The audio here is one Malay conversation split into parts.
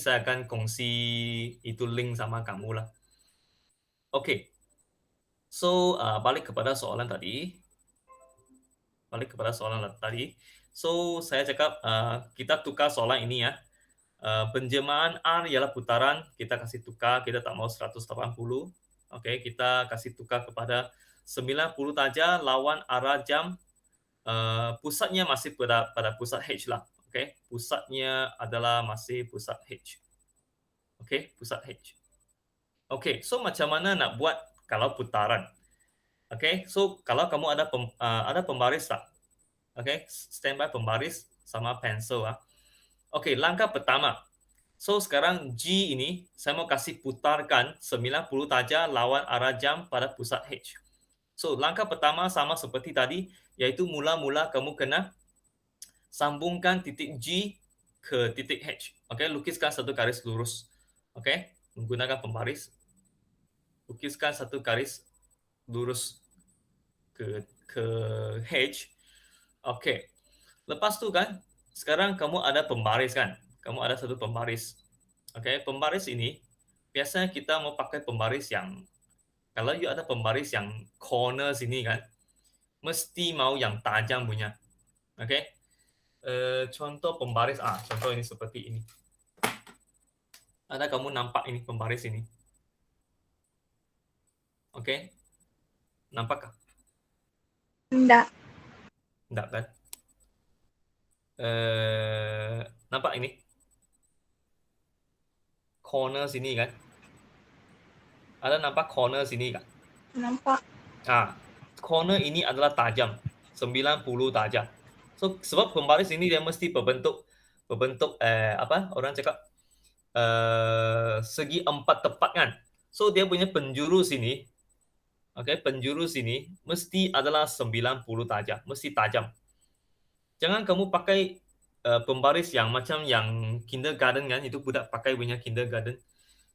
saya akan kongsi itu link sama kamu lah. Oke. So, balik kepada soalan tadi. So, saya cakap, kita tukar soalan ini ya. Penjelmaan R ialah putaran, kita kasih tukar, kita tak mau 180. Okey, kita kasih tukar kepada 90 darjah lawan arah jam. Pusatnya masih pada pusat H lah. Okey, pusatnya adalah masih pusat H. Okey, pusat H. Okey, so macam mana nak buat kalau putaran? Okey, so kalau kamu ada pembaris tak? Okey, standby pembaris sama pensel ah. Okey, langkah pertama. So sekarang G ini saya mau kasih putarkan 90 darjah lawan arah jam pada pusat H. So langkah pertama sama seperti tadi, iaitu mula-mula kamu kena sambungkan titik G ke titik H. Okey, lukiskan satu garis lurus. Okey, menggunakan pembaris. Lukiskan satu garis lurus ke H. Okey. Lepas tu kan, sekarang kamu ada pembaris kan? Kamu ada satu pembaris. Okey, pembaris ini biasanya kita mau pakai pembaris yang kalau you ada pembaris yang corner sini kan, mesti mau yang tajam punya. Okey. Contoh pembaris contoh ini seperti ini. Ada kamu nampak ini pembaris ini? Okey. Nampakkah? Enggak. Enggak kan? Nampak ini? Corner sini kan? Ada nampak corner sini kan? Nampak. Corner ini adalah tajam, 90 darjah. So sebab pembaris ini dia mesti berbentuk orang cakap segi empat tepat kan. So dia punya penjuru sini, penjuru sini mesti adalah 90 darjah, mesti tajam. Jangan kamu pakai pembaris yang macam yang kindergarten kan, itu budak pakai punya kindergarten.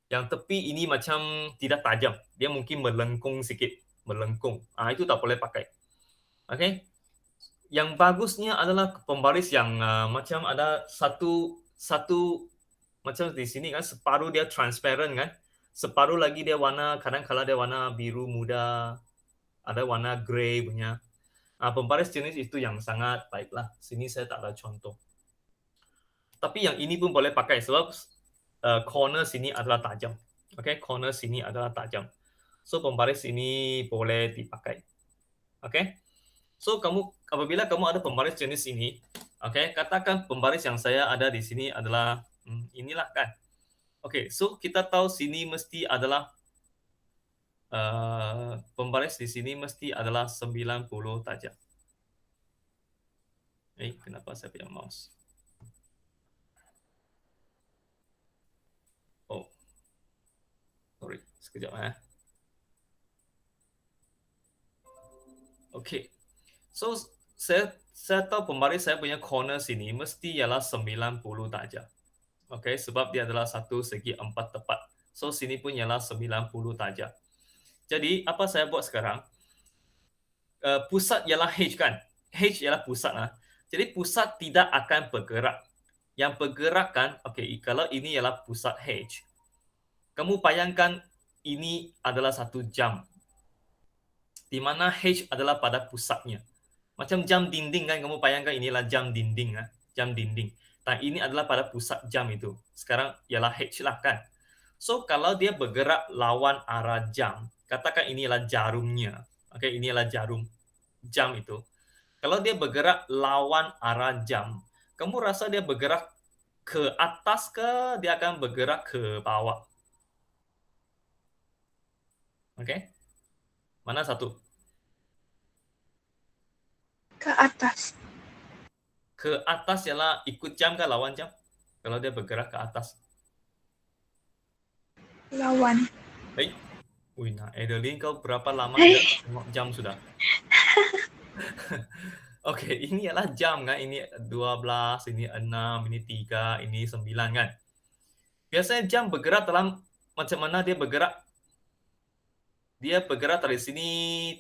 Yang tepi ini macam tidak tajam, dia mungkin melengkung sikit, melengkung. Itu tak boleh pakai. Okey. Yang bagusnya adalah pembaris yang macam ada satu macam di sini kan separuh dia transparent kan. Separuh lagi dia warna kadang-kala dia warna biru muda, ada warna grey punya. Pembaris jenis itu yang sangat baiklah. Sini saya tak ada contoh. Tapi yang ini pun boleh pakai sebab corner sini adalah tajam. Okey, corner sini adalah tajam. So pembaris ini boleh dipakai. Okey. So apabila kamu ada pembaris jenis ini, katakan pembaris yang saya ada di sini adalah inilah kan. Okey, so kita tahu sini mesti adalah pembaris di sini mesti adalah 90 darjah. Kenapa saya punya mouse? Oh. Sorry, sekejap Okey. So saya tahu pembaris saya punya corner sini mesti ialah 90 darjah. Okey, sebab dia adalah satu segi empat tepat. So sini pun ialah 90 darjah. Jadi apa saya buat sekarang? Pusat ialah H kan? H ialah pusat Jadi pusat tidak akan bergerak. Yang bergerak kan, kalau ini ialah pusat H. Kamu bayangkan ini adalah satu jam. Di mana H adalah pada pusatnya. Macam jam dinding kan, kamu bayangkan inilah jam dinding jam dinding. Dan ini adalah pada pusat jam itu. Sekarang ialah H lah kan. So kalau dia bergerak lawan arah jam, katakan inilah jarumnya. Inilah jarum jam itu. Kalau dia bergerak lawan arah jam, kamu rasa dia bergerak ke atas ke dia akan bergerak ke bawah? Okey. Mana satu? Ke atas. Ke atas ialah ikut jam ke lawan jam? Kalau dia bergerak ke atas. Lawan. Adeline, kau berapa lama tidak tengok jam sudah? Okey, ini adalah jam kan. Ini 12, ini 6, ini 3, ini 9 kan. Biasanya jam bergerak dalam macam mana dia bergerak? Dia bergerak dari sini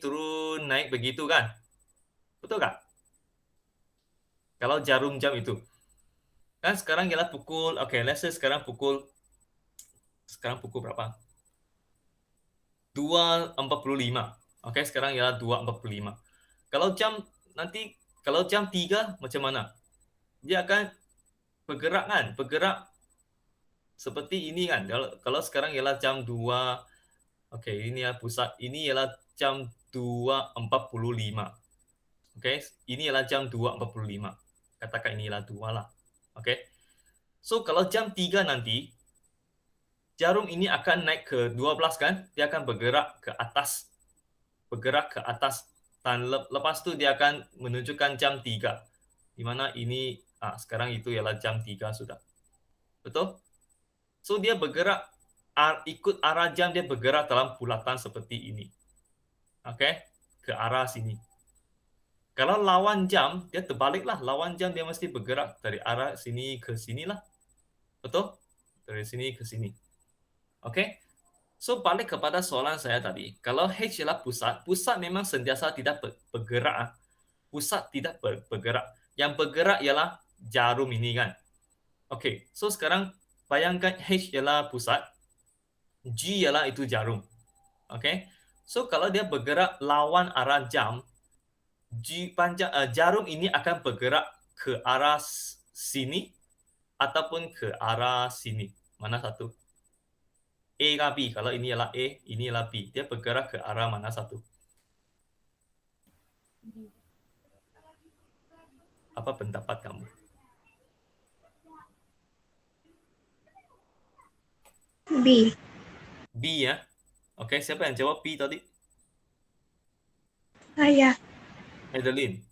turun naik begitu kan? Betul tak? Kalau jarum jam itu. Kan sekarang ialah pukul, let's say sekarang pukul berapa? 2.45. Sekarang ialah 2.45. Kalau jam 3 macam mana? Dia akan bergerak kan? Bergerak seperti ini kan. Kalau sekarang ialah jam 2, ini ya pusat. Ini ialah jam 2.45. Ini ialah jam 2.45. Katakan ini ialah 2 lah. So kalau jam 3 nanti jarum ini akan naik ke 12 kan? Dia akan bergerak ke atas. Dan lepas tu dia akan menunjukkan jam 3. Di mana ini sekarang itu ialah jam 3 sudah. Betul? So dia bergerak ikut arah jam, dia bergerak dalam bulatan seperti ini. Ke arah sini. Kalau lawan jam, dia terbaliklah. Lawan jam dia mesti bergerak dari arah sini ke sinilah. Betul? Dari sini ke sini. So balik kepada soalan saya tadi. Kalau H ialah pusat memang sentiasa tidak bergerak. Pusat tidak bergerak. Yang bergerak ialah jarum ini kan. So sekarang bayangkan H ialah pusat, G ialah itu jarum. So kalau dia bergerak lawan arah jam, jarum ini akan bergerak ke arah sini ataupun ke arah sini. Mana satu? A ke B? Kalau ini ialah A, ini ialah B. Dia bergerak ke arah mana satu? Apa pendapat kamu? B. B ya. Siapa yang jawab B tadi? Saya. Adeline.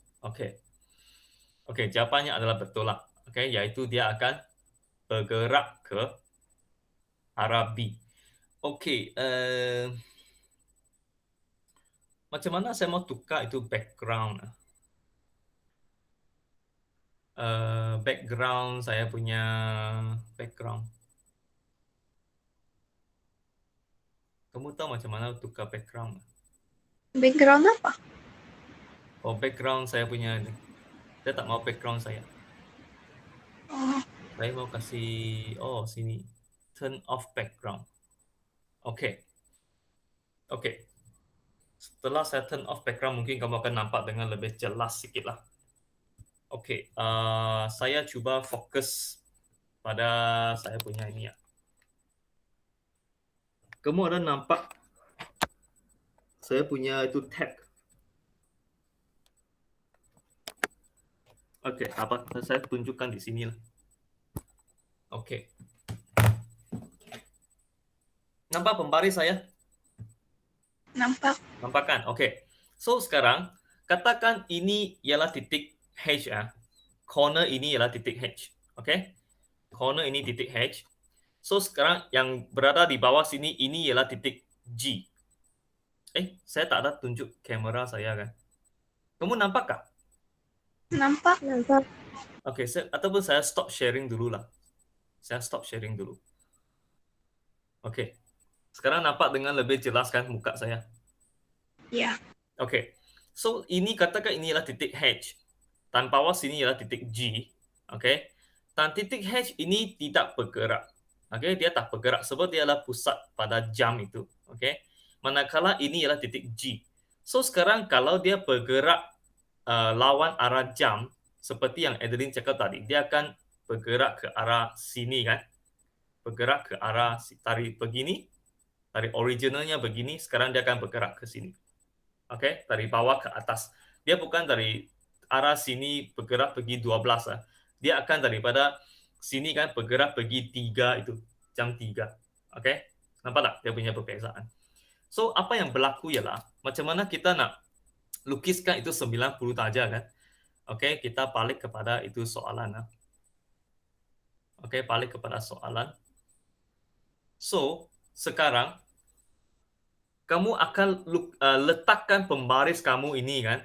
Jawabannya adalah betul lah. Yaitu dia akan bergerak ke arah B. Macam mana saya mau tukar itu background? Background saya punya background. Kamu tahu macam mana tukar background? Background apa? Background saya punya ini. Saya tak mau background saya. Oh, Saya mau kasih sini. Turn off background. Setelah saya turn off background, mungkin kamu akan nampak dengan lebih jelas sikit lah. Saya cuba fokus pada saya punya ini ya. Kamu ada nampak saya punya itu tab. Saya tunjukkan di sini lah. Nampak pembaris saya? nampak. Nampak kan? So sekarang katakan ini ialah titik H ya. Corner ini ialah titik H. Corner ini titik H. So sekarang yang berada di bawah sini ini ialah titik G. Saya tak ada tunjuk kamera saya kan. Kamu nampak kah? Nampak. Ataupun saya stop sharing dulu lah. Saya stop sharing dulu. Sekarang nampak dengan lebih jelas kan muka saya? Ya. So ini katakan ini ialah titik H. Dan bawah sini ialah titik G. Dan titik H ini tidak bergerak. Dia tak bergerak sebab dia adalah pusat pada jam itu. Manakala ini ialah titik G. So sekarang kalau dia bergerak lawan arah jam, seperti yang Adeline cakap tadi, dia akan bergerak ke arah sini kan. Bergerak ke arah tarik begini, dari originalnya begini, sekarang dia akan bergerak ke sini. Dari bawah ke atas. Dia bukan dari arah sini bergerak pergi 12 lah. Dia akan daripada sini kan bergerak pergi 3 itu, jam 3. Nampak tak dia punya perbezaan? So, apa yang berlaku ialah macam mana kita nak lukiskan itu 90 darjah kan? Kita balik kepada itu soalan lah. Balik kepada soalan. So, sekarang kamu akan letakkan pembaris kamu ini kan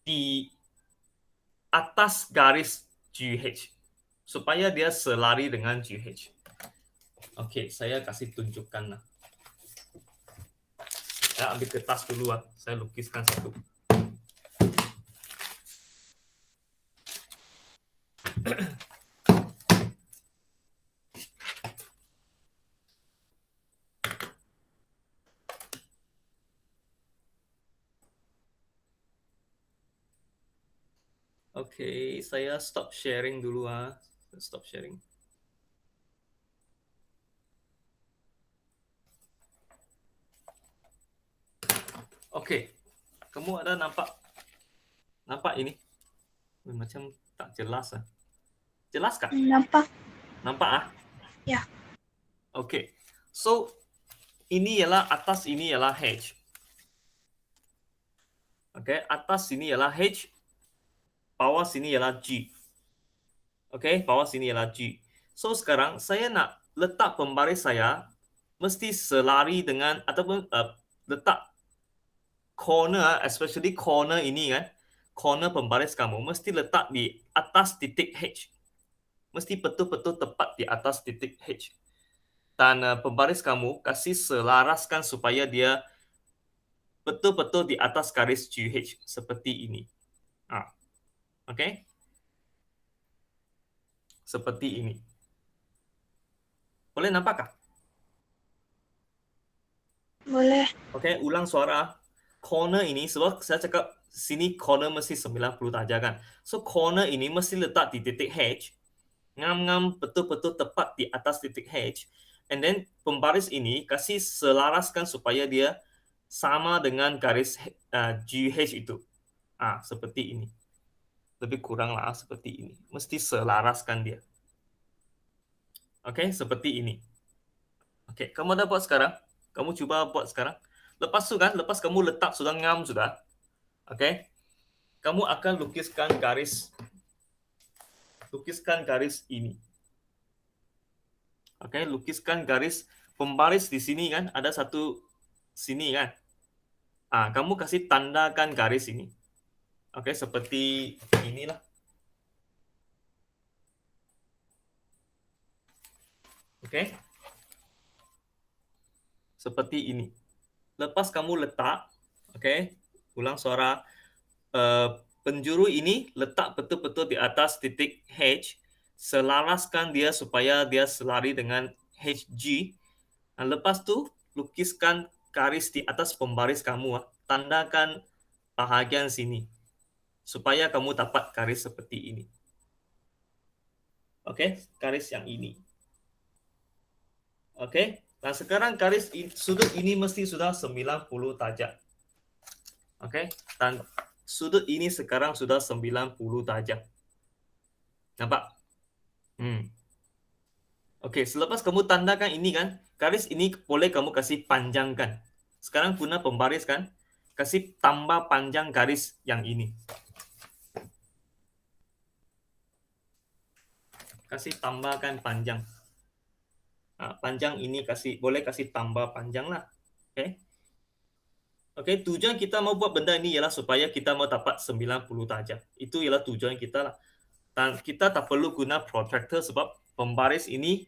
di atas garis GH supaya dia selari dengan GH. Saya kasih tunjukkan lah. Saya ambil kertas dulu lah. Saya lukiskan satu. Oke, saya stop sharing dulu ah. Stop sharing. Oke, kamu ada nampak ini? Macam tak jelas ah. Jelas kah? Nampak. Nampak ah? Ya. Oke. So, ini ialah atas ini ialah H. Oke, atas sini ialah H, bawah sini ialah G. Oke, bawah sini ialah G. So, sekarang saya nak letak pembaris saya mesti selari dengan ataupun letak corner, especially corner ini kan, corner pembaris kamu mesti letak di atas titik H. Mesti betul-betul tepat di atas titik H. Dan pembaris kamu kasih selaraskan supaya dia betul-betul di atas garis GH seperti ini. Oke? Seperti ini. Boleh nampakkah? Boleh. Oke, ulang suara. Corner ini, sebab saya cakap sini corner mesti 90 darjah kan. So, corner ini mesti letak di titik H. Ngam-ngam betul-betul tepat di atas titik H. And then, pembaris ini kasih selaraskan supaya dia sama dengan garis GH itu. Seperti ini. Lebih kurang lah seperti ini. Mesti selaraskan dia. Oke, seperti ini. Oke, kamu ada buat sekarang? Kamu coba buat sekarang. Lepas tu kan, lepas kamu letak sudah ngam sudah. Oke. Kamu akan lukiskan garis ini. Oke, lukiskan garis pembaris di sini kan, ada satu sini kan. Kamu kasih tandakan garis ini. Oke, seperti inilah. Oke. Seperti ini. Lepas kamu letak, oke, ulang suara, penjuru ini letak betul-betul di atas titik H, selaraskan dia supaya dia selari dengan HG. Dan lepas tu lukiskan garis di atas pembaris kamu, tandakan bahagian sini supaya kamu dapat garis seperti ini. Oke, garis yang ini. Oke, dan sekarang garis sudut ini mesti sudah 90 darjah. Oke, dan sudut ini sekarang sudah 90 darjah. Nampak? Oke, selepas kamu tandakan ini kan, garis ini boleh kamu kasih panjangkan. Sekarang guna pembaris kan, kasih tambah panjang garis yang ini. Kasih tambahkan panjang. Panjang ini boleh kasih tambah panjang lah. Oke, tujuan kita mau buat benda ini ialah supaya kita mau dapat 90 darjah. Itu ialah tujuan kita lah. Dan kita tak perlu guna protractor sebab pembaris ini,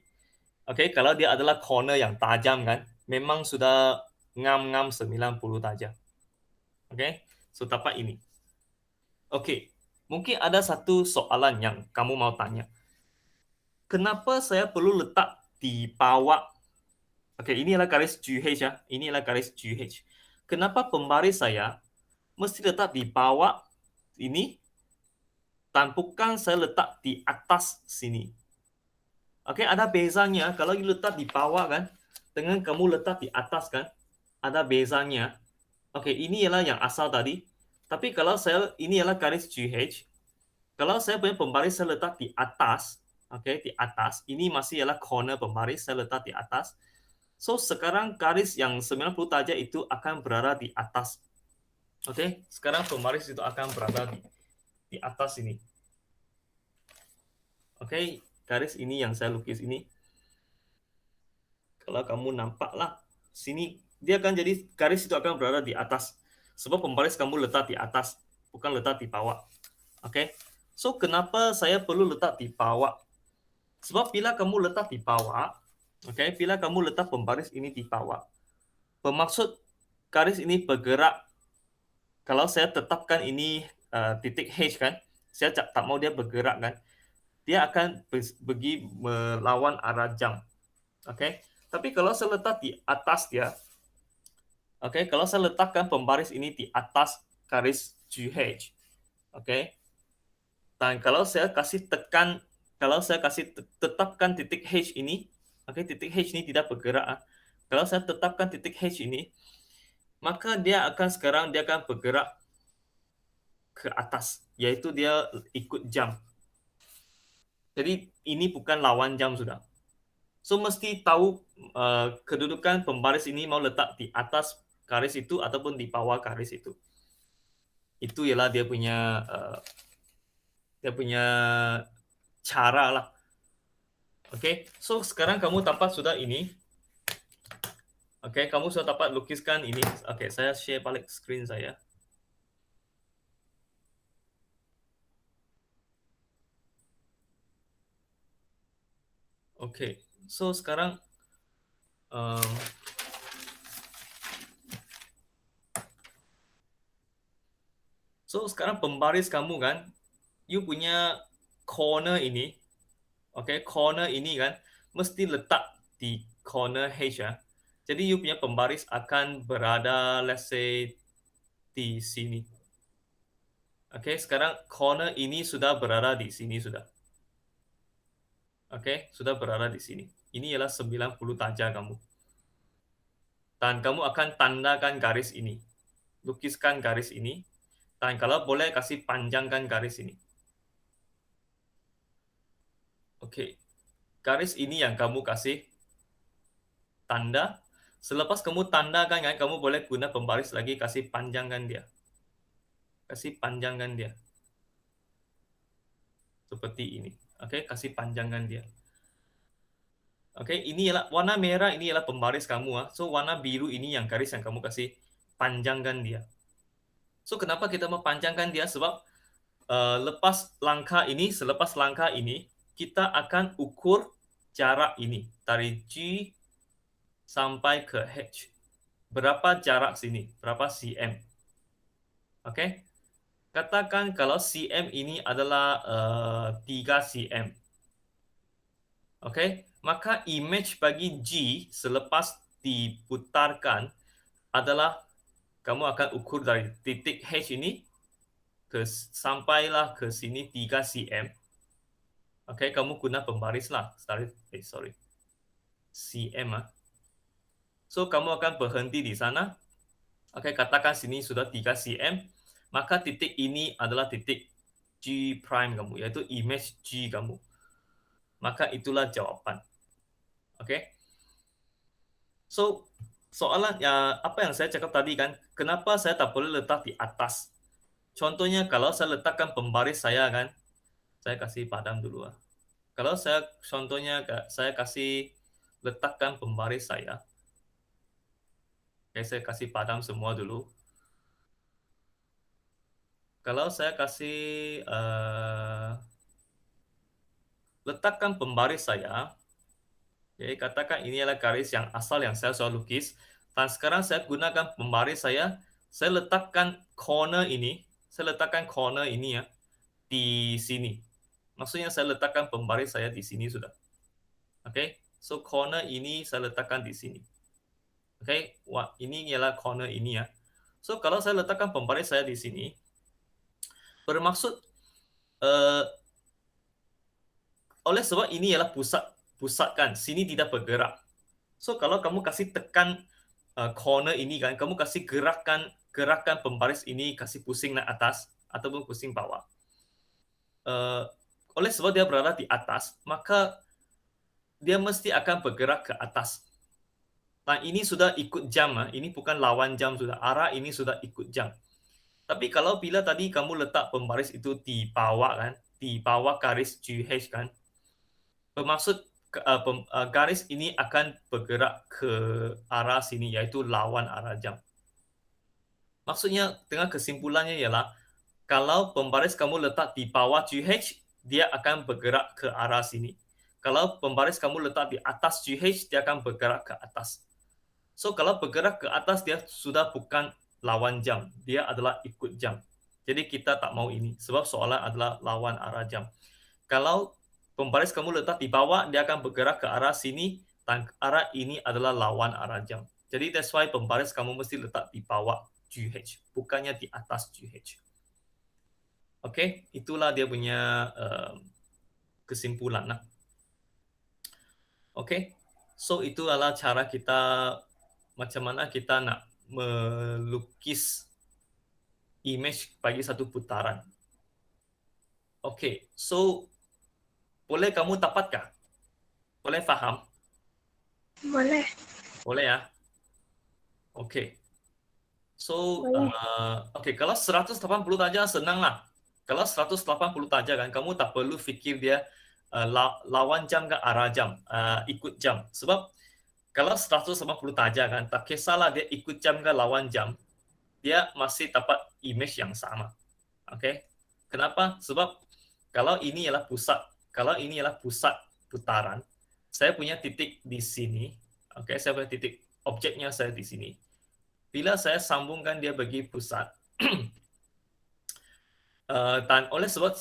kalau dia adalah corner yang tajam kan, memang sudah ngam-ngam 90 darjah. So dapat ini. Mungkin ada satu soalan yang kamu mau tanya. Kenapa saya perlu letak di bawah? Ini adalah garis GH ya. Ini adalah garis GH. Kenapa pembaris saya mesti letak di bawah ini dan bukan saya letak di atas sini? Ada bezanya. Kalau you letak di bawah kan, dengan kamu letak di atas kan, ada bezanya. Ini adalah yang asal tadi. Tapi kalau ini adalah garis GH. Kalau saya punya pembaris saya letak di atas, di atas. Ini masih adalah corner pembaris, saya letak di atas. So, sekarang garis yang 90 darjah itu akan berada di atas. Sekarang pembaris itu akan berada di atas ini. Garis ini yang saya lukis ini. Kalau kamu nampak lah, sini dia akan jadi garis itu akan berada di atas. Sebab pembaris kamu letak di atas, bukan letak di bawah. So, kenapa saya perlu letak di bawah? Sebab bila kamu letak di bawah, bila kamu letak pembaris ini di bawah, bermaksud garis ini bergerak. Kalau saya tetapkan ini titik H kan, saya tak mau dia bergerak kan, dia akan pergi melawan arah jam. Tapi kalau saya letak di atas dia, kalau saya letakkan pembaris ini di atas garis GH, Dan kalau saya kasih tetapkan titik H ini, okay, titik H ini tidak bergerak. Kalau saya tetapkan titik H ini, maka dia akan bergerak ke atas, yaitu dia ikut jam. Jadi ini bukan lawan jam sudah. So mesti tahu kedudukan pembaris ini mau letak di atas garis itu ataupun di bawah garis itu. Itu ialah dia punya cara lah. Oke, so sekarang kamu dapat sudah ini. Oke, kamu sudah dapat lukiskan ini. Oke, saya share balik screen saya. Oke, so sekarang pembaris kamu kan, you punya corner ini, oke, corner ini kan, mesti letak di corner H ya. Jadi you punya pembaris akan berada, let's say, di sini. Oke, sekarang corner ini sudah berada di sini sudah. Oke, sudah berada di sini. Ini ialah 90 darjah kamu. Dan kamu akan tandakan garis ini. Lukiskan garis ini. Dan kalau boleh kasih panjangkan garis ini. Oke. Garis ini yang kamu kasih tanda. Selepas kamu tandakan kan, kamu boleh guna pembaris lagi kasih panjangkan dia. Kasih panjangkan dia. Seperti ini. Oke, kasih panjangkan dia. Oke, ini ialah warna merah, ini ialah pembaris kamu. So, warna biru ini yang garis yang kamu kasih panjangkan dia. So, kenapa kita mau panjangkan dia? Sebab selepas langkah ini, kita akan ukur jarak ini. Dari G sampai ke H. Berapa jarak sini? Berapa cm? Oke. Katakan kalau cm ini adalah 3 cm. Oke. Maka image bagi G selepas diputarkan adalah kamu akan ukur dari titik H ini sampailah ke sini 3 cm. Oke, kamu guna pembaris lah. cm. So, kamu akan berhenti di sana. Oke, katakan sini sudah 3 cm. Maka titik ini adalah titik G prime kamu, yaitu image G kamu. Maka itulah jawaban. Oke. So, soalan ya apa yang saya cakap tadi kan, kenapa saya tak boleh letak di atas? Contohnya kalau saya letakkan pembaris saya kan, saya kasih padam dulu. Kalau saya kasih letakkan pembaris saya. Oke, saya kasih padam semua dulu. Kalau saya kasih letakkan pembaris saya, oke, katakan ini adalah garis yang asal yang saya sudah lukis. Dan sekarang saya gunakan pembaris saya letakkan corner ini ya di sini. Maksudnya saya letakkan pembaris saya di sini sudah. Oke, so corner ini saya letakkan di sini. Oke, ini ialah corner ini ya. So kalau saya letakkan pembaris saya di sini, bermaksud oleh sebab ini ialah pusat kan, sini tidak bergerak. So kalau kamu kasih tekan corner ini kan, kamu kasih gerakan pembaris ini, kasih pusing naik atas ataupun pusing bawah. Oleh sebab dia berada di atas, maka dia mesti akan bergerak ke atas. Nah, ini sudah ikut jam, ini bukan lawan jam sudah. Arah ini sudah ikut jam. Tapi kalau bila tadi kamu letak pembaris itu di bawah kan, di bawah garis GH kan, bermaksud garis ini akan bergerak ke arah sini, yaitu lawan arah jam. Maksudnya dengan kesimpulannya ialah kalau pembaris kamu letak di bawah GH, dia akan bergerak ke arah sini. Kalau pembaris kamu letak di atas GH, dia akan bergerak ke atas. So, kalau bergerak ke atas, dia sudah bukan lawan jam. Dia adalah ikut jam. Jadi, kita tak mau ini. Sebab soalan adalah lawan arah jam. Kalau pembaris kamu letak di bawah, dia akan bergerak ke arah sini. Dan arah ini adalah lawan arah jam. Jadi, that's why pembaris kamu mesti letak di bawah GH. Bukannya di atas GH. Okey, itulah dia punya, kesimpulan lah. Okey, so itu adalah cara kita macam mana kita nak melukis image bagi satu putaran. Okey, so boleh kamu dapatkah? Boleh faham? Boleh. Boleh ya? Okey. So, Boleh. okey, kalau 180 darjah senanglah. Kalau 180 darjah kan, kamu tak perlu fikir dia, lawan jam ke arah jam, ikut jam. Sebab kalau 180 darjah kan, tak kisahlah dia ikut jam ke lawan jam, dia masih dapat image yang sama. Okey. Kenapa? Sebab kalau ini ialah pusat putaran, saya punya titik di sini, okey, saya punya titik objeknya saya di sini. Bila saya sambungkan dia bagi pusat, dan oleh sebab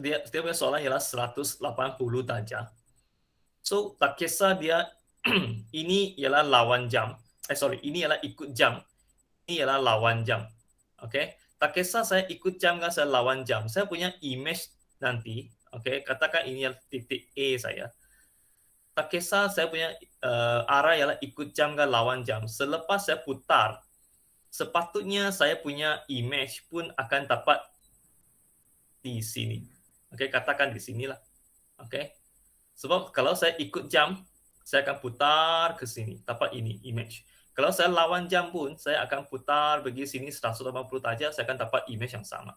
dia punya soalan ialah 180 darjah. So, tak kisah dia ini ialah lawan jam, ini ialah ikut jam, ini ialah lawan jam. Okey, tak kisah saya ikut jam ke saya lawan jam, saya punya image nanti, okey, katakan ini adalah titik A saya. Tak kisah saya punya, arah ialah ikut jam ke lawan jam, selepas saya putar, sepatutnya saya punya image pun akan dapat di sini. Okey, katakan di sinilah. Okey. Sebab kalau saya ikut jam, saya akan putar ke sini, dapat ini image. Kalau saya lawan jam pun, saya akan putar pergi sini 180 darjah, saya akan dapat image yang sama.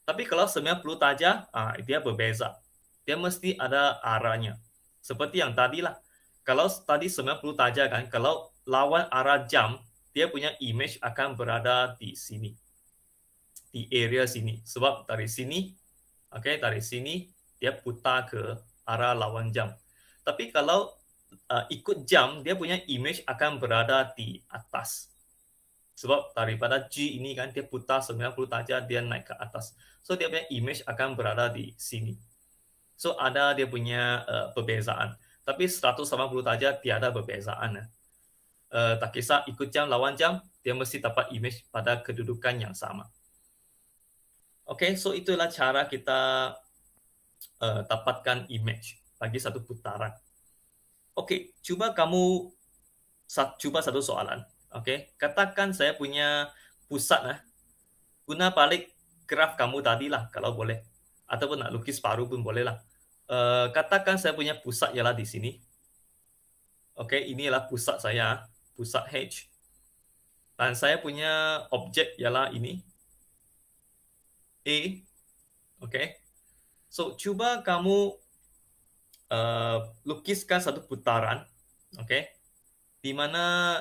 Tapi kalau 90 darjah, dia berbeza. Dia mesti ada arahnya. Seperti yang tadilah. Kalau tadi 90 darjah kan, kalau lawan arah jam, dia punya image akan berada di sini. Di area sini. Sebab dari sini, dari sini dia putar ke arah lawan jam. Tapi kalau ikut jam, dia punya image akan berada di atas. Sebab daripada G ini kan dia putar 90 darjah, dia naik ke atas. So dia punya image akan berada di sini. So ada dia punya perbezaan. Tapi 180 darjah tiada perbezaan. Tak kisah ikut jam lawan jam, dia mesti dapat image pada kedudukan yang sama. Okay, so itulah cara kita dapatkan image bagi satu putaran. Okay, cuba kamu cuba satu soalan. Okay, katakan saya punya pusat guna balik graf kamu tadi lah kalau boleh. Ataupun nak lukis baru pun boleh lah. Katakan saya punya pusat ialah di sini. Okay, ini adalah pusat saya, pusat H. Dan saya punya objek ialah ini, A. Okay. So, cuba kamu lukiskan satu putaran, okay, di mana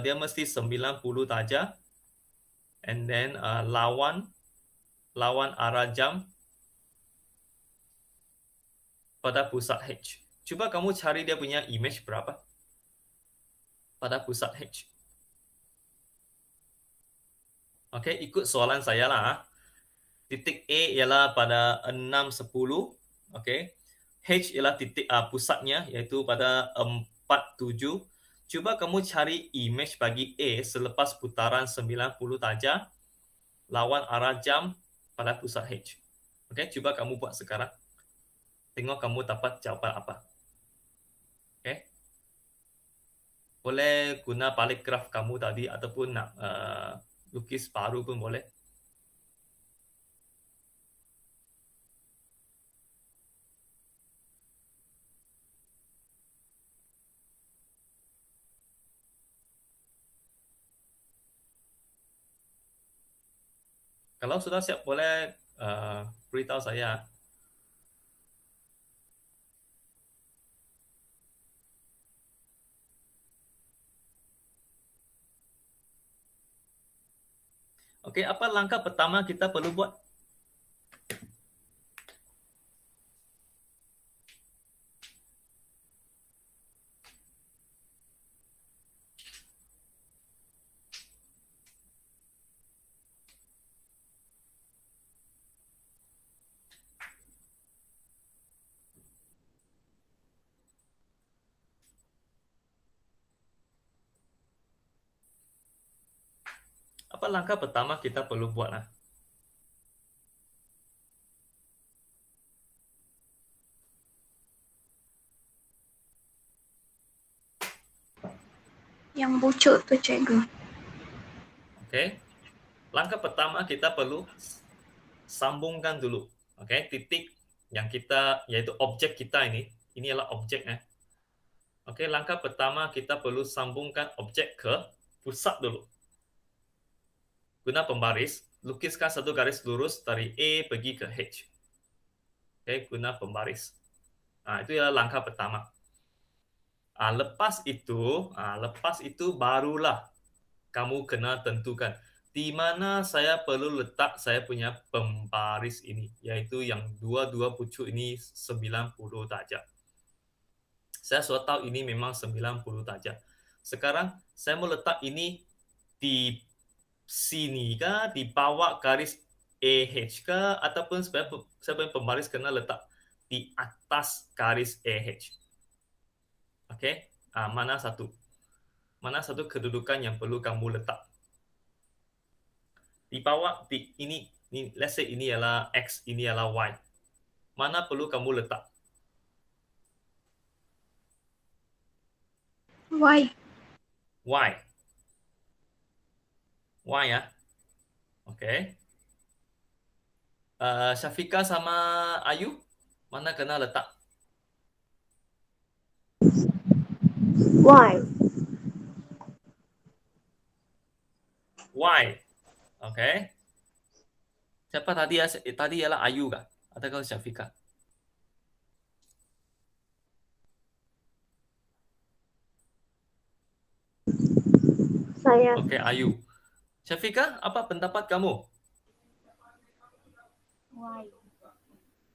dia mesti 90 darjah, and then lawan arah jam pada pusat H. Cuba kamu cari dia punya image berapa pada pusat H. Okay, ikut soalan saya lah. Titik A ialah pada 610, okay. H ialah titik pusatnya, iaitu pada 47. Cuba kamu cari image bagi A selepas putaran 90 darjah lawan arah jam pada pusat H. Okay, cuba kamu buat sekarang. Tengok kamu dapat jawapan apa. Okay. Boleh guna balik graf kamu tadi ataupun nak lukis baru pun boleh. Kalau sudah siap, boleh beritahu saya. Okey, apa langkah pertama kita perlu buat? Apa langkah pertama kita perlu buat? Yang pucuk tu cikgu. Okey. Langkah pertama kita perlu sambungkan dulu. Okey, titik yang kita yaitu objek kita ini adalah objek Okey, langkah pertama kita perlu sambungkan objek ke pusat dulu. Guna pembaris, lukiskan satu garis lurus dari A pergi ke H. Okey, guna pembaris. Itu adalah langkah pertama. Lepas itu barulah kamu kena tentukan di mana saya perlu letak saya punya pembaris ini, iaitu yang dua-dua pucuk ini 90 darjah. Saya sudah tahu ini memang 90 darjah. Sekarang saya mau letak ini di sini ke, di bawah garis AH ke, ataupun saya punya pembaris kena letak di atas garis AH. Okey, mana satu? Mana satu kedudukan yang perlu kamu letak? Di bawah ini let's say ini ialah X, ini ialah Y. Mana perlu kamu letak? Y. Y. Y ya. Okey. Syafika sama Ayu, mana kena letak? Y. Y. Okey. Siapa tadi ya? Tadi ialah Ayu kah? Atau Syafika? Saya. Okey, Ayu. Syafika, apa pendapat kamu? Y.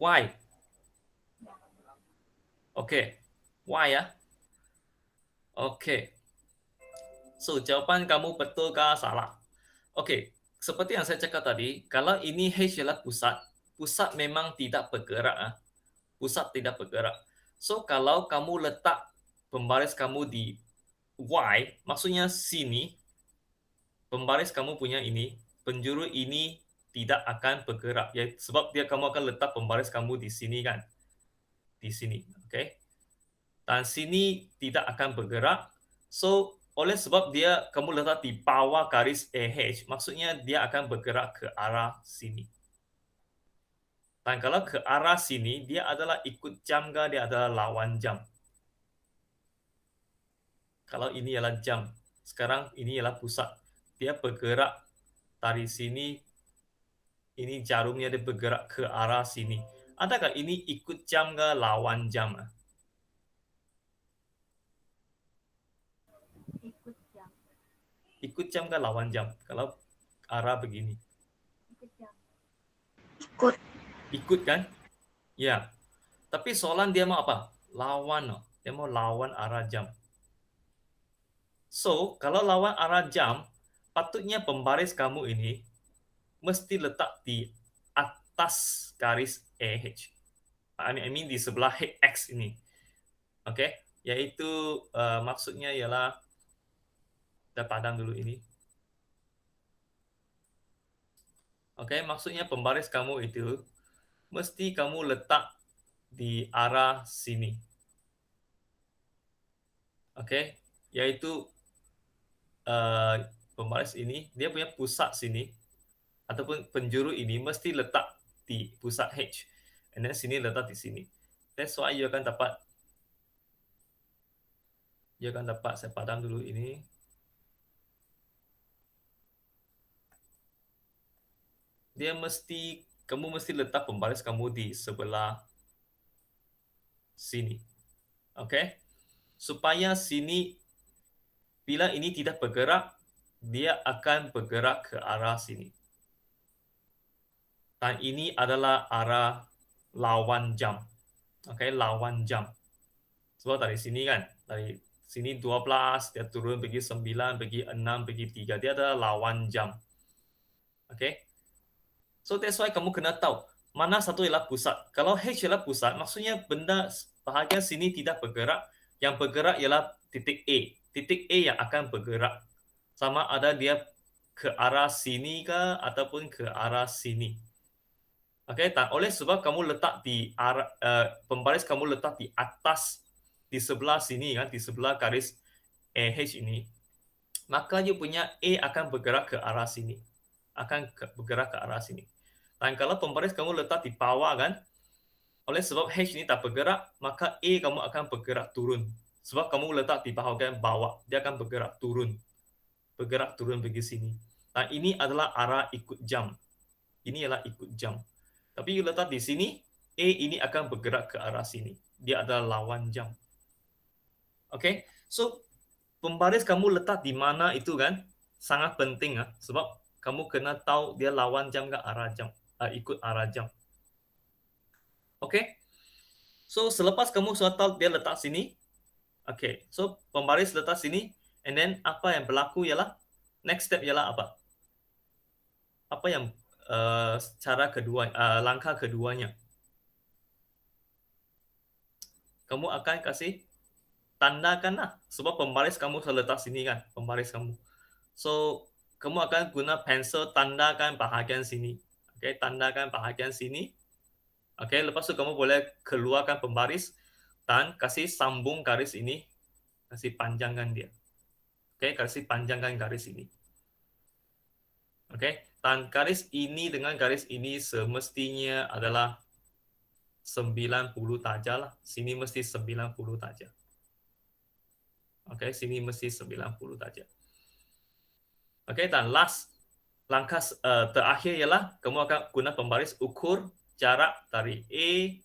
Y. Okey. Y ya. Okey. So, jawapan kamu betul ke salah? Okey, seperti yang saya cakap tadi, kalau ini H ialah pusat, pusat memang tidak bergerak. Pusat tidak bergerak. So, kalau kamu letak pembaris kamu di Y, maksudnya sini, pembaris kamu punya ini, penjuru ini tidak akan bergerak. Ya, sebab kamu akan letak pembaris kamu di sini kan? Di sini, okey? Dan sini tidak akan bergerak. So, oleh sebab kamu letak di bawah garis AH, maksudnya dia akan bergerak ke arah sini. Dan kalau ke arah sini, dia adalah ikut jam ke dia adalah lawan jam? Kalau ini adalah jam, sekarang ini adalah pusat. Dia bergerak dari sini, ini jarumnya dia bergerak ke arah sini. Adakah ini ikut jam ke lawan jam? Ikut jam. Ikut jam ke lawan jam? Kalau arah begini. Ikut jam. Ikut. Ikut kan? Ya. Tapi soalan dia mau apa? Lawan. Dia mau lawan arah jam. So, kalau lawan arah jam, patutnya pembaris kamu ini mesti letak di atas garis AH. I mean di sebelah X ini. Okey? Yaitu maksudnya ialah kita padam dulu ini. Okey, maksudnya pembaris kamu itu mesti kamu letak di arah sini. Okey, yaitu pembaris ini dia punya pusat sini ataupun penjuru ini mesti letak di pusat H. And then sini letak di sini. That's why you akan dapat saya padam dulu ini. Kamu mesti letak pembaris kamu di sebelah sini. Okey? Supaya sini bila ini tidak bergerak, dia akan bergerak ke arah sini. Dan ini adalah arah lawan jam. Okey, lawan jam. Sebab dari sini kan, dari sini 12, dia turun pergi 9, pergi 6, pergi 3. Dia adalah lawan jam. Okey? So that's why kamu kena tahu mana satu ialah pusat. Kalau H ialah pusat, maksudnya benda bahagian sini tidak bergerak. Yang bergerak ialah titik A. Titik A yang akan bergerak. Sama ada dia ke arah sini ke ataupun ke arah sini. Okey, oleh sebab kamu letak di arah pembaris kamu letak di atas di sebelah sini kan, di sebelah garis AH ini. maka you punya A akan bergerak ke arah sini. Bergerak ke arah sini. Dan kalau pembaris kamu letak di bawah kan, oleh sebab H ini tak bergerak, maka A kamu akan bergerak turun. Sebab kamu letak di bahagian bawah, dia akan bergerak turun. Bergerak turun pergi sini. Dan ini adalah arah ikut jam. Ini adalah ikut jam. Tapi you letak di sini, A ini akan bergerak ke arah sini. Dia adalah lawan jam. Okay? So, pembaris kamu letak di mana itu kan sangat penting sebab kamu kena tahu dia lawan jam ke arah jam, ikut arah jam. Okay? So, selepas kamu sudah tahu dia letak sini, okay. So, pembaris letak sini, and then apa yang berlaku ialah, next step ialah apa? Apa yang langkah keduanya? Kamu akan kasih tandakan lah, sebab pembaris kamu sudah letak sini kan, pembaris kamu. So, kamu akan guna pensel tandakan bahagian sini. Okay, tandakan bahagian sini. Okay, lepas tu kamu boleh keluarkan pembaris dan kasih sambung garis ini, kasih panjangkan dia. Okay, kasih panjangkan garis ini. Okay, dan garis ini dengan garis ini semestinya adalah 90 darjah lah. Sini mesti 90 darjah. Okay, sini mesti 90 darjah. Okay, dan langkah terakhir ialah kamu akan guna pembaris ukur jarak dari A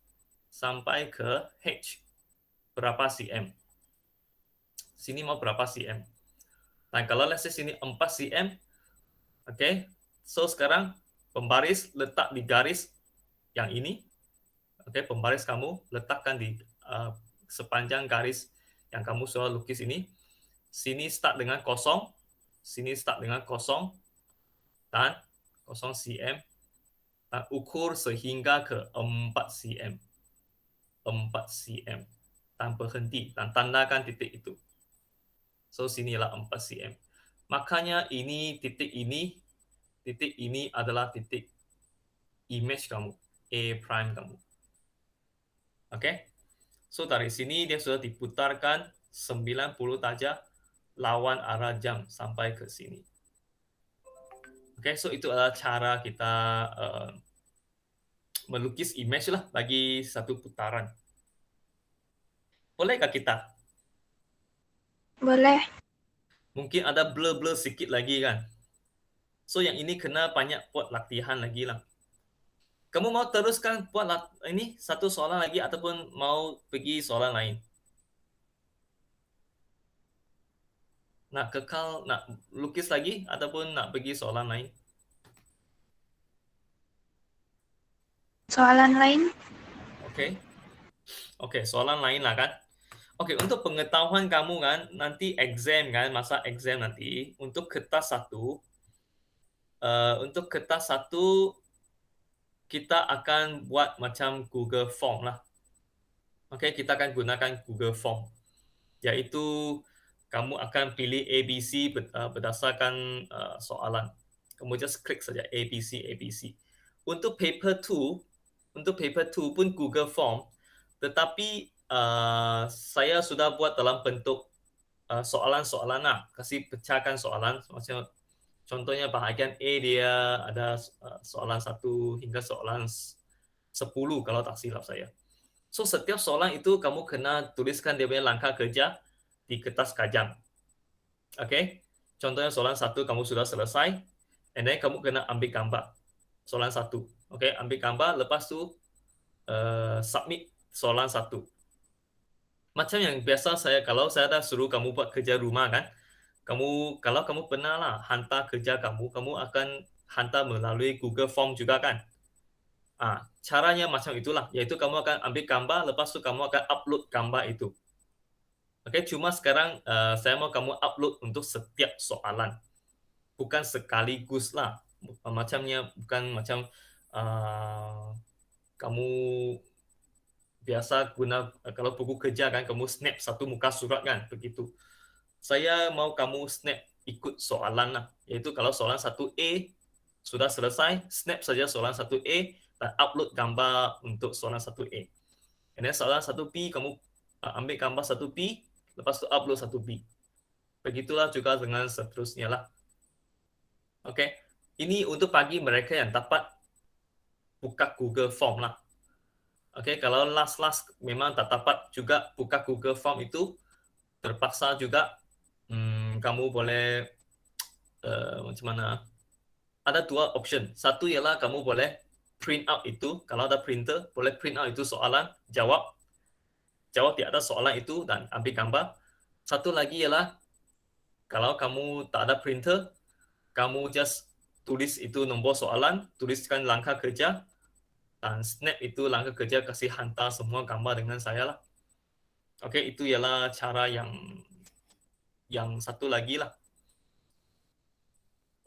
sampai ke H. Berapa cm? Sini mau berapa cm? Dan kalau let's say sini 4 cm, okay, so sekarang pembaris letak di garis yang ini. Okay, pembaris kamu letakkan di sepanjang garis yang kamu sudah lukis ini. Sini start dengan kosong, sini start dengan kosong, dan 0 cm, dan ukur sehingga ke 4 cm. 4 cm. Dan berhenti, dan tandakan titik itu. So, sinilah 4 cm. Makanya titik ini adalah titik image kamu, A prime kamu. Okay? So, dari sini dia sudah diputarkan 90 darjah lawan arah jam sampai ke sini. Okay, so itu adalah cara kita melukis image lah bagi satu putaran. Bolehkah kita? Boleh. Mungkin ada blur-blur sikit lagi kan? So, yang ini kena banyak buat latihan lagi lah. Kamu mau teruskan buat ini satu soalan lagi ataupun mau pergi soalan lain? Nak kekal, nak lukis lagi ataupun nak pergi soalan lain? Soalan lain? Okay. Okay, soalan lain lah kan? Okay, untuk pengetahuan kamu kan, nanti exam kan, masa exam nanti, untuk kertas satu, kita akan buat macam Google Form lah. Okay, kita akan gunakan Google Form. Iaitu, kamu akan pilih ABC berdasarkan soalan. Kamu just klik saja ABC, ABC. Untuk paper 2 pun Google Form, tetapi saya sudah buat dalam bentuk soalan-soalan lah. Kasih pecahkan soalan. Macam contohnya bahagian A dia ada soalan 1 hingga soalan 10 kalau tak silap saya. So, setiap soalan itu kamu kena tuliskan dia punya langkah kerja di kertas kajang. Okay? Contohnya soalan 1 kamu sudah selesai, and then kamu kena ambil gambar. Soalan 1. Okay, ambil gambar, lepas tu submit soalan 1. Macam yang biasa kalau saya dah suruh kamu buat kerja rumah kan, kalau kamu pernah lah hantar kerja kamu akan hantar melalui Google Form juga kan. Caranya macam itulah, iaitu kamu akan ambil gambar, lepas tu kamu akan upload gambar itu. Okay, cuma sekarang saya mau kamu upload untuk setiap soalan. Bukan sekaligus lah. Macamnya bukan macam kamu biasa guna kalau buku kerja kan, kamu snap satu muka surat kan, begitu. Saya mau kamu snap ikut soalan lah. Iaitu kalau soalan 1A sudah selesai, snap saja soalan 1A dan upload gambar untuk soalan 1A. And then soalan 1B, kamu ambil gambar 1B, lepas tu upload 1B. Begitulah juga dengan seterusnya lah. Oke, ini untuk bagi mereka yang dapat buka Google Form lah. Oke, kalau last memang tak dapat juga buka Google Form itu, terpaksa juga kamu boleh macam mana? Ada dua option. Satu ialah kamu boleh print out itu, kalau ada printer, boleh print out itu soalan, jawab di atas soalan itu dan ambil gambar. Satu lagi ialah kalau kamu tak ada printer, kamu just tulis itu nombor soalan, tuliskan langkah kerja, dan snap itu langkah kerja kasih hantar semua gambar dengan saya lah. Oke, itu ialah cara yang satu lagi lah.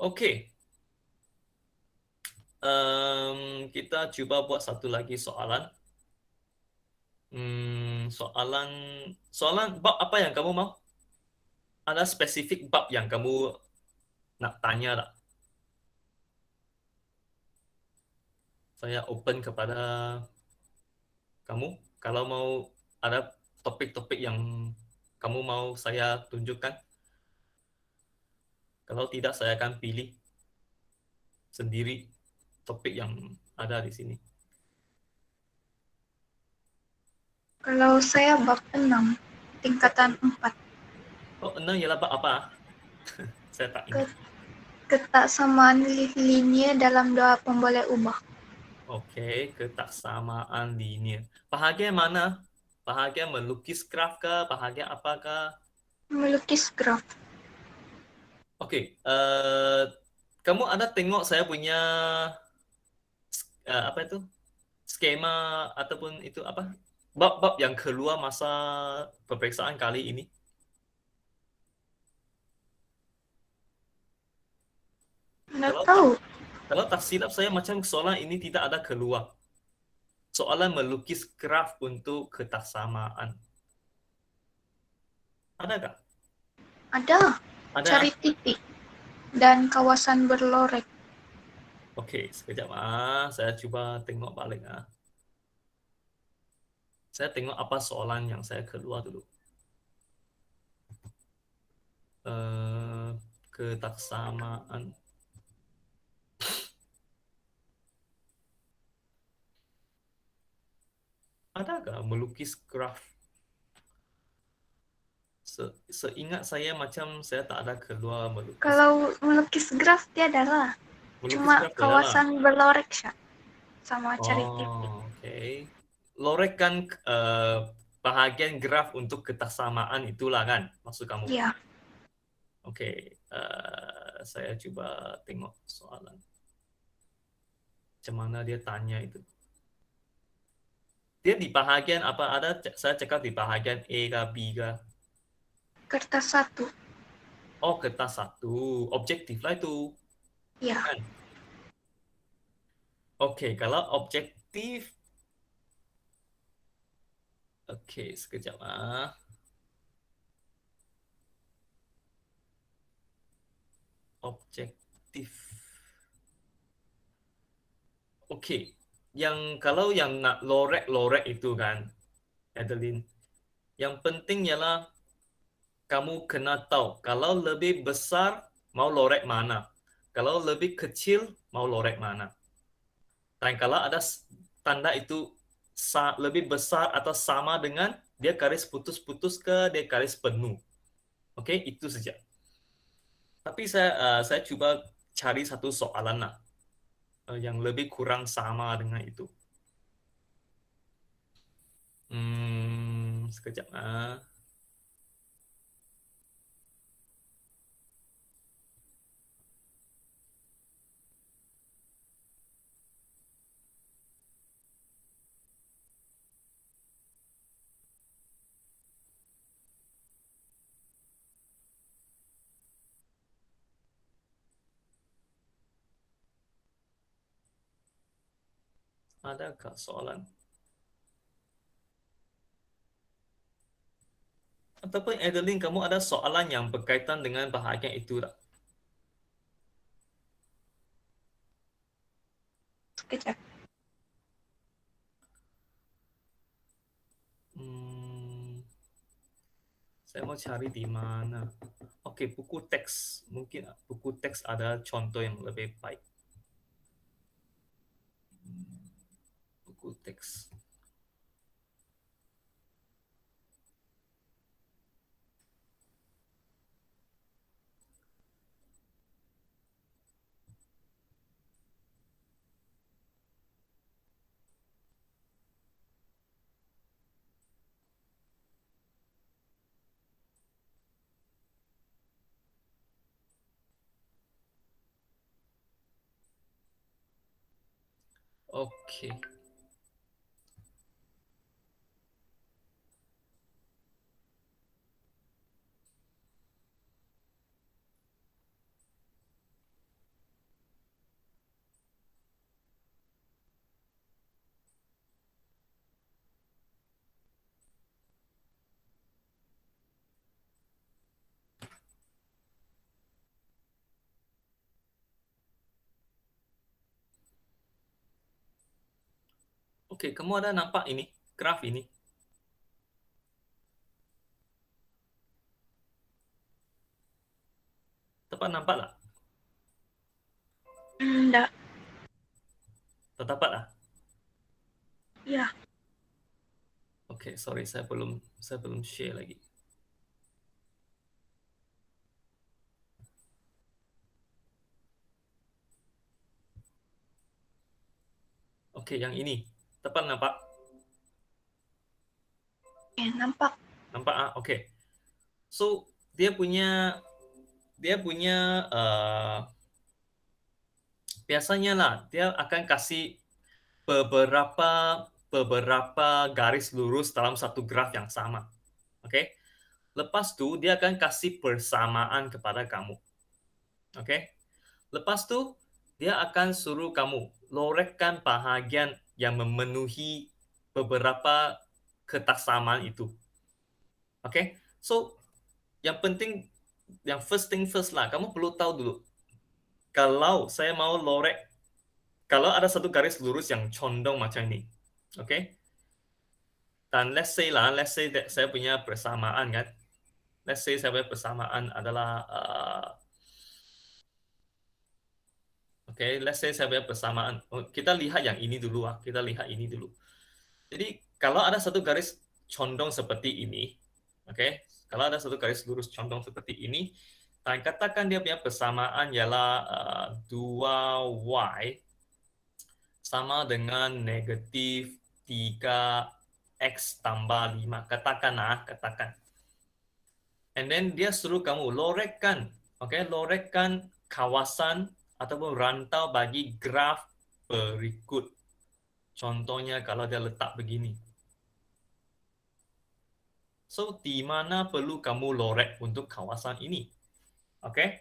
Oke, kita coba buat satu lagi soalan. Soalan soalan bab apa yang kamu mau? Ada spesifik bab yang kamu nak tanya tak? Saya open kepada kamu. Kalau mau ada topik-topik yang kamu mau saya tunjukkan. Kalau tidak, saya akan pilih sendiri topik yang ada di sini. Kalau saya bab 6, tingkatan 4. Oh, enam ialah bab apa? Saya tak ingat. Ketaksamaan linear dalam doa pemboleh ubah. Okey, ketaksamaan linear. Bahagian mana? Bahagian melukis graf ke? Bahagian apakah? Melukis graf. Okey, kamu ada tengok saya punya apa itu? Skema ataupun itu apa? Bab-bab yang keluar masa peperiksaan kali ini? Nggak Kalau tak tahu. kalau tak silap saya macam soalan ini tidak ada keluar. Soalan melukis graf untuk ketaksamaan. Adakah? Ada. Ada. Cari titik dan kawasan berlorek. Okey, sekejap saya cuba tengok balik Saya tengok apa soalan yang saya keluar dulu. Ketaksamaan. Adakah melukis graf? Seingat saya macam saya tak ada keluar melukis. Kalau melukis graf dia adalah Melukis cuma graf kawasan berlorek sama cari titik. Oh, okey. Lorek kan bahagian graf untuk ketaksamaan itulah kan maksud kamu? Ya, Okey, saya cuba tengok soalan. Macam mana dia tanya itu. Dia di bahagian apa? Ada saya cakap di bahagian A ke B ke? kertas 1. Oh, kertas satu. Objektif lah itu. Ya, Kan? Okey, kalau objektif. Okey, sekejap Objektif. Okey. Kalau yang nak lorek-lorek itu kan, Adeline. Yang penting ialah kamu kena tahu kalau lebih besar mau lorek mana. Kalau lebih kecil mau lorek mana. Dan kalau ada tanda itu lebih besar atau sama dengan dia garis putus-putus ke dia garis penuh. Okey, itu saja. Tapi saya cuba cari satu soalan lah yang lebih kurang sama dengan itu. Sekejap Adakah soalan? Ataupun Adeline, kamu ada soalan yang berkaitan dengan bahagian itu tak? sekejap. Hmm, Saya mau cari di mana. Oke, buku teks. Mungkin buku teks ada contoh yang lebih baik. Buku teks. Oke. Oke, kamu ada nampak ini? Graf ini? Dapat nampak lah? Enggak. Tak dapat lah? Ya. Oke, sorry, saya belum share lagi. Oke, yang ini. Dapat nampak? Nampak. Nampak ah? Oke. So, dia punya biasanya lah dia akan kasih beberapa beberapa garis lurus dalam satu graf yang sama. Oke. Lepas tu dia akan kasih persamaan kepada kamu. Oke. Lepas tu dia akan suruh kamu lorekkan bahagian yang memenuhi beberapa ketaksamaan itu. Oke. So, yang penting yang first thing first lah, kamu perlu tahu dulu. Kalau saya mau lorek, kalau ada satu garis lurus yang condong macam ini. Oke. Dan let's say that saya punya persamaan kan. Let's say saya punya persamaan adalah let's say saya punya persamaan. Kita lihat yang ini dulu ah. Kita lihat ini dulu. Jadi kalau ada satu garis condong seperti ini, oke. Kalau ada satu garis lurus condong seperti ini, dan katakan dia punya persamaan ialah 2y sama dengan negatif 3x tambah 5. Katakan. And then dia suruh kamu lorekkan, lorekkan kawasan ataupun rantau bagi graf berikut. Contohnya kalau dia letak begini. So, di mana perlu kamu lorek untuk kawasan ini? Oke.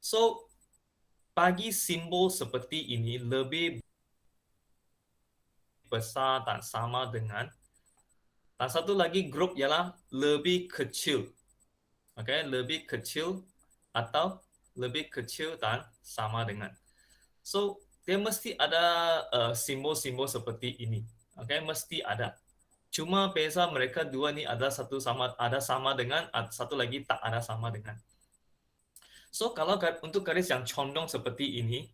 So, bagi simbol seperti ini lebih besar dan sama dengan, dan satu lagi grup ialah lebih kecil. Lebih kecil atau lebih kecil dan sama dengan. So, dia mesti ada simbol-simbol seperti ini. Mesti ada. Cuma beza mereka dua ni ada sama dengan, satu lagi tak ada sama dengan. So, kalau untuk garis yang condong seperti ini,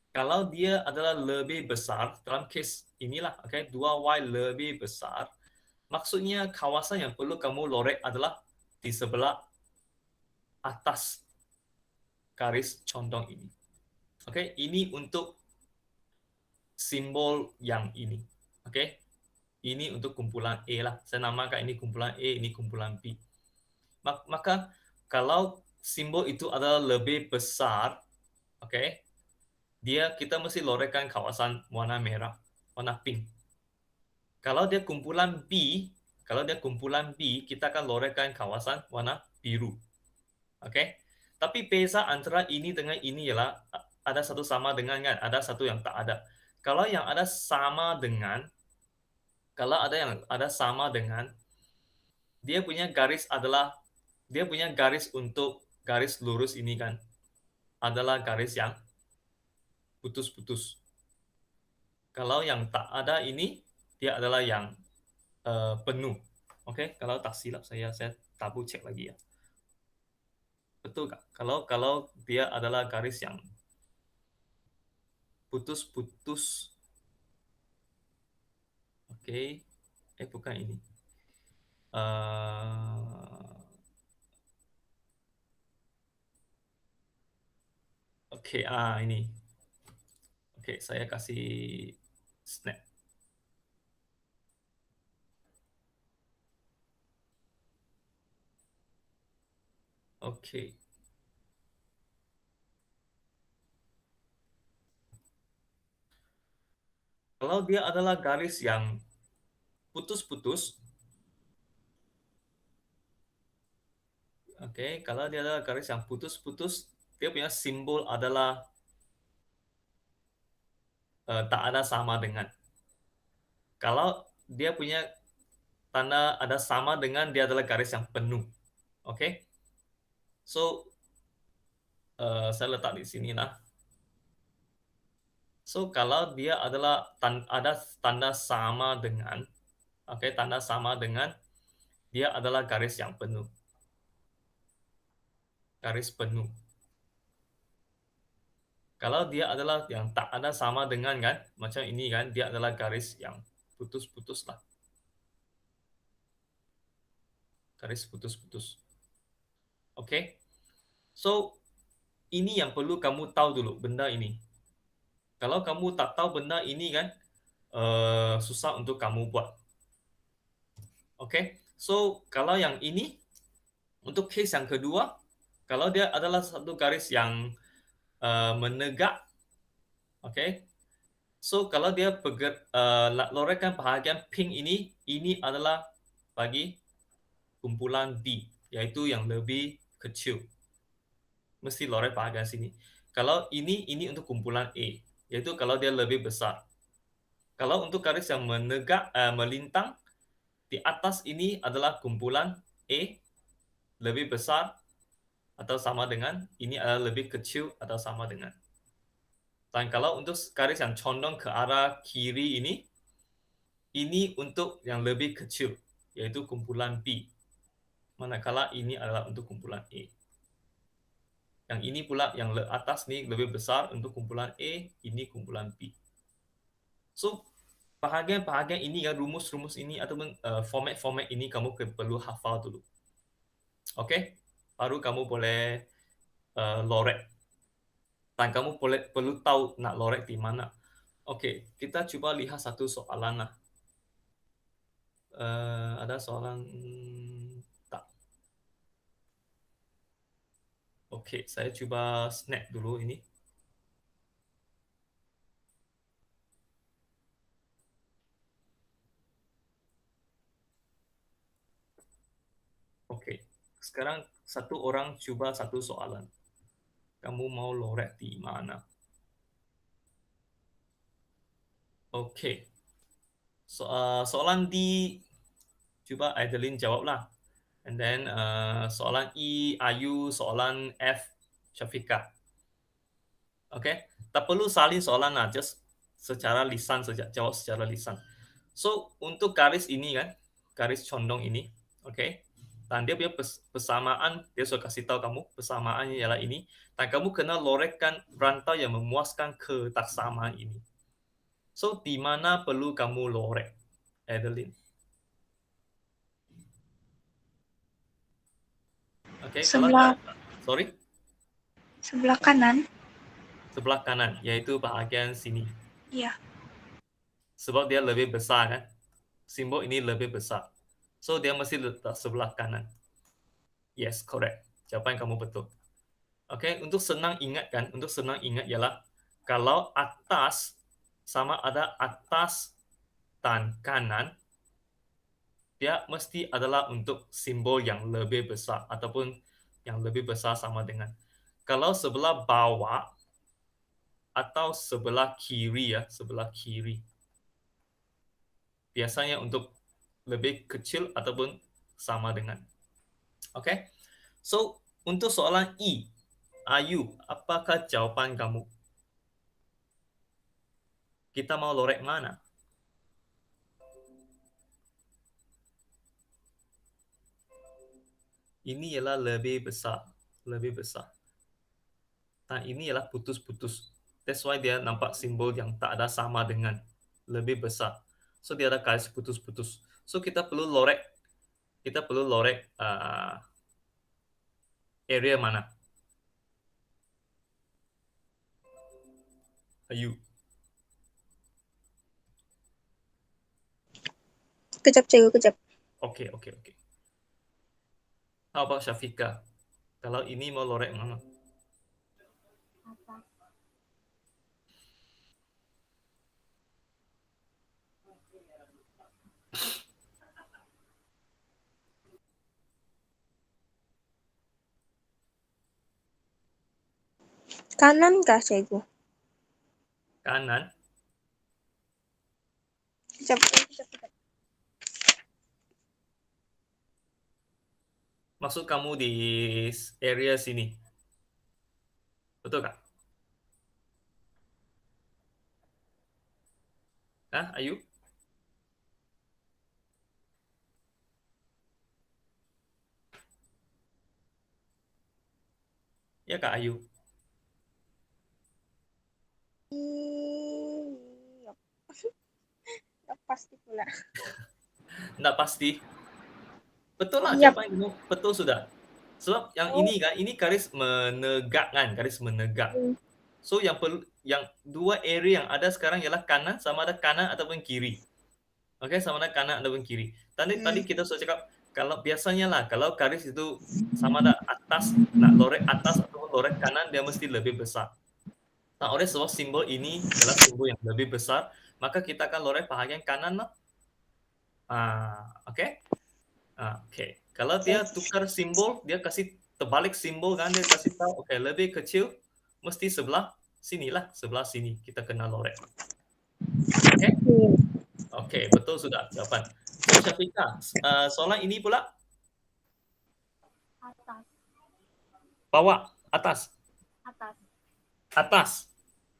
kalau dia adalah lebih besar, dalam case inilah, 2y lebih besar, maksudnya kawasan yang perlu kamu lorek adalah di sebelah atas garis condong ini. Ini untuk simbol yang ini. Ini untuk kumpulan A lah. Saya namakan ini kumpulan A, ini kumpulan B. Maka kalau simbol itu adalah lebih besar, kita mesti lorekkan kawasan warna merah, warna pink. Kalau dia kumpulan B, kita akan lorekkan kawasan warna biru. Tapi beza antara ini dengan ini ialah ada satu sama dengan kan, ada satu yang tak ada. Kalau yang ada sama dengan, dia punya garis untuk garis lurus ini kan adalah garis yang putus-putus. Kalau yang tak ada ini, dia adalah yang penuh. Kalau tak silap saya double check lagi ya. Betul nggak? Kalau dia adalah garis yang putus-putus, oke, bukan ini. Oke, ini. Oke, saya kasih snap. Oke. Kalau dia adalah garis yang putus-putus, oke, kalau dia adalah garis yang putus-putus, dia punya simbol adalah tak ada sama dengan. Kalau dia punya tanda ada sama dengan, dia adalah garis yang penuh. Oke, so saya letak di sini lah. So kalau dia adalah ada tanda sama dengan, oke, tanda sama dengan, dia adalah garis yang penuh. Garis penuh. Kalau dia adalah yang tak ada sama dengan kan, macam ini kan, dia adalah garis yang putus-putus lah. Garis putus-putus. Oke. So, ini yang perlu kamu tahu dulu, benda ini. Kalau kamu tak tahu benda ini kan, susah untuk kamu buat. Oke. So, kalau yang ini, untuk case yang kedua, kalau dia adalah satu garis yang menegak, oke. So, kalau dia lorotkan bahagian pink ini adalah bagi kumpulan B, yaitu yang lebih kecil. Mesti lorot bahagian sini. Kalau ini untuk kumpulan A, yaitu kalau dia lebih besar. Kalau untuk garis yang melintang, di atas ini adalah kumpulan A, lebih besar atau sama dengan, ini adalah lebih kecil atau sama dengan. Dan kalau untuk garis yang condong ke arah kiri ini untuk yang lebih kecil, yaitu kumpulan B. Manakala ini adalah untuk kumpulan A. Yang ini pula yang atas nih lebih besar untuk kumpulan A, ini kumpulan B. So, bahagian-bahagian ini ya, rumus-rumus ini ataupun format-format ini kamu perlu hafal dulu. Oke? Baru kamu boleh lorek. Dan kamu perlu tahu nak lorek di mana. Oke, kita coba lihat satu soalan lah. Ada soalan tak? Oke, saya coba snap dulu ini. Oke, sekarang satu orang coba satu soalan. Kamu mau lorek di mana? Oke. Soalan di coba Adeline jawablah. And then soalan E, Ayu, soalan F, Syafika. Oke, tak perlu salin soalan lah, just secara lisan saja, jawab secara lisan. So, untuk garis ini kan, garis condong ini, oke, dan dia punya persamaan, dia sudah kasih tahu kamu, persamaannya ialah ini, dan kamu kena lorekkan rantai yang memuaskan ketaksamaan ini. So, di mana perlu kamu lorek, Adeline? Oke, kalau sorry? Sebelah kanan. Sebelah kanan, yaitu bahagian sini. Iya. Sebab dia lebih besar kan. Simbol ini lebih besar. So, dia mesti letak sebelah kanan. Yes, correct. Jawapan kamu betul. Oke, untuk senang ingat ialah kalau atas sama ada atas dan kanan, dia mesti adalah untuk simbol yang lebih besar ataupun yang lebih besar sama dengan. Kalau sebelah bawah atau sebelah kiri ya, sebelah kiri. Biasanya untuk lebih kecil ataupun sama dengan. Oke. So, untuk soalan E, Ayu, apakah jawaban kamu? Kita mau lorek mana? Ini ialah lebih besar. Lebih besar. Nah, ini ialah putus-putus. That's why dia nampak simbol yang tak ada sama dengan. Lebih besar. So, dia ada garis putus-putus. So, kita perlu lorek. Kita perlu lorek area mana. Ayu. Kejap, cikgu, kejap. Oke, oke, oke. How about Syafika? Kalau ini mau lorek mana? Kanan kah, cikgu? Kanan. Kejap, kejap, kejap. Maksud kamu di area sini. Betul kah? Hah, Ayu? Ya Kak Ayu? Iya. Nggak pasti pula. Nggak pasti. Betul lah Yap. jawabanmu. Betul sudah. Sebab yang ini kan, ini garis menegak kan, garis menegak. So yang dua area yang ada sekarang ialah kanan, sama ada kanan ataupun kiri. Oke, sama ada kanan ataupun kiri. Tadi kita sudah cakap kalau biasanya lah kalau garis itu sama ada atas, nak lorek atas ataupun lorek kanan dia mesti lebih besar. Nah, oleh sebab simbol ini adalah simbol yang lebih besar, maka kita akan lorek bahagian kanan lah. Oke. Oke. Kalau dia tukar simbol, dia kasih terbalik simbol kan, dia kasih tahu, oke, lebih kecil, mesti sebelah sinilah, sebelah sini kita kena lorek. Oke? Oke, betul sudah jawaban. So, Syafika, soalan ini pula Atas. bawah, atas, Atas. atas.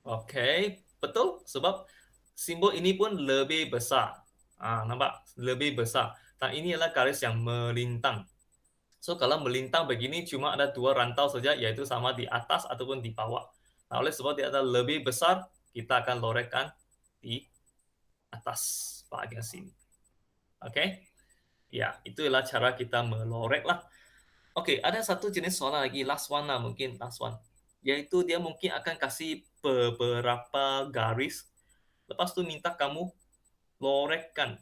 Oke, betul sebab simbol ini pun lebih besar. Nampak? Lebih besar. Dan ini adalah garis yang melintang. So, kalau melintang begini cuma ada dua rantau saja, yaitu sama di atas ataupun di bawah. Nah, oleh sebab dia ada lebih besar, kita akan lorekkan di atas bagian sini. Oke? Ya, itulah cara kita melorek lah. Oke, ada satu jenis soalan lagi, last one lah mungkin, last one. Yaitu dia mungkin akan kasih beberapa garis, lepas tu minta kamu lorekkan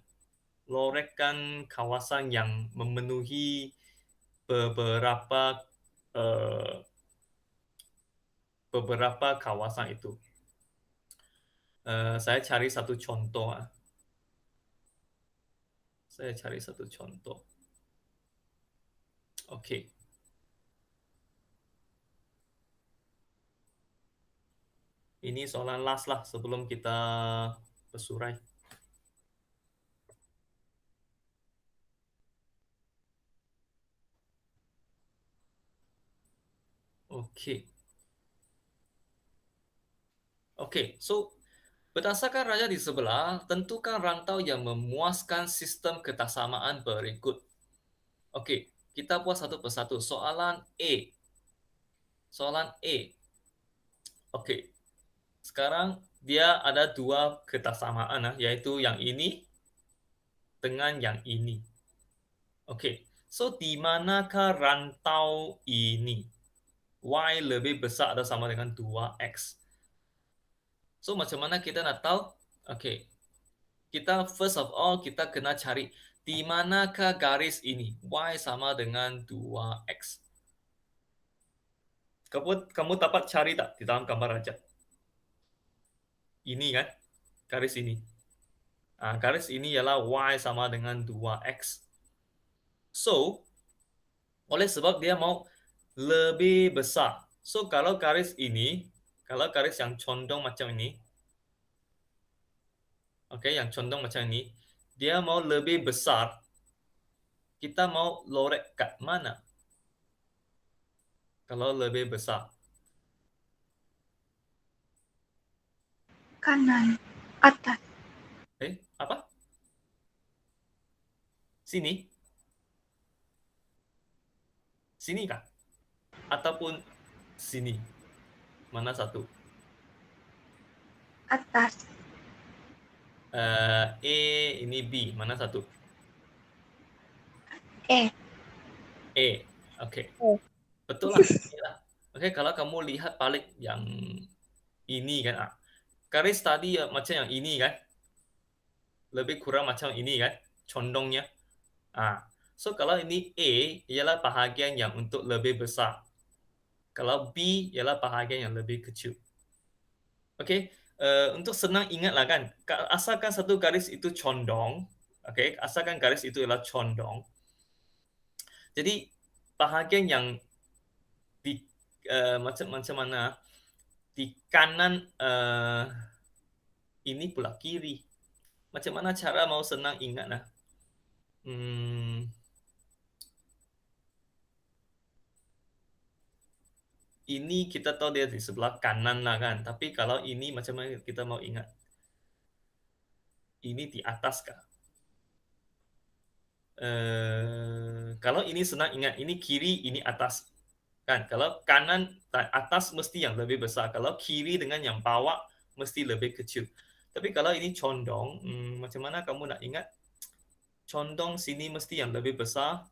kawasan yang memenuhi beberapa kawasan itu. Saya cari satu contoh. Saya cari satu contoh. Oke. Ini soalan last lah sebelum kita bersurai. Oke. Oke, so berdasarkan raja di sebelah, tentukan rantau yang memuaskan sistem ketaksamaan berikut. Oke, kita buat satu persatu. Soalan A. Soalan A. Oke. Sekarang dia ada dua ketaksamaan, yaitu yang ini dengan yang ini. Oke. So, di manakah rantau ini? Y lebih besar atau sama dengan 2X. So, macam mana kita nak tahu? Oke. Kita first of all, kita kena cari di manakah garis ini? Y sama dengan 2X. Kamu dapat cari tak di dalam gambar raja? Ini kan, garis ini. Garis ini ialah Y sama dengan 2X. So, oleh sebab dia mau lebih besar. So, kalau garis ini, kalau garis yang condong macam ini, oke, yang condong macam ini, dia mau lebih besar, kita mau lorek kat mana? Kalau lebih besar. Kanan. Atas. Apa? Sini? Sini kah? Ataupun sini? Mana satu? Atas. A, ini B. Mana satu? E. A. Oke. Oh. Betul lah. Iyalah. Oke, kalau kamu lihat balik yang ini kan, garis tadi ya macam yang ini kan, lebih kurang macam ini kan, condongnya. So kalau ini A ialah bahagian yang untuk lebih besar. Kalau B ialah bahagian yang lebih kecil. Okey, untuk senang ingatlah kan, asalkan satu garis itu condong, okey, asalkan garis itu ialah condong. Jadi bahagian yang di macam macam mana, di kanan, ini pula kiri. Macam mana cara mau senang ingat nah? Ini kita tahu dia di sebelah kanan lah kan, tapi kalau ini macam mana kita mau ingat? Ini di atas kah? Kalau ini senang ingat, ini kiri, ini atas. Kan? Kalau kanan dan atas mesti yang lebih besar. Kalau kiri dengan yang bawah mesti lebih kecil. Tapi kalau ini condong, macam mana kamu nak ingat? Condong sini mesti yang lebih besar.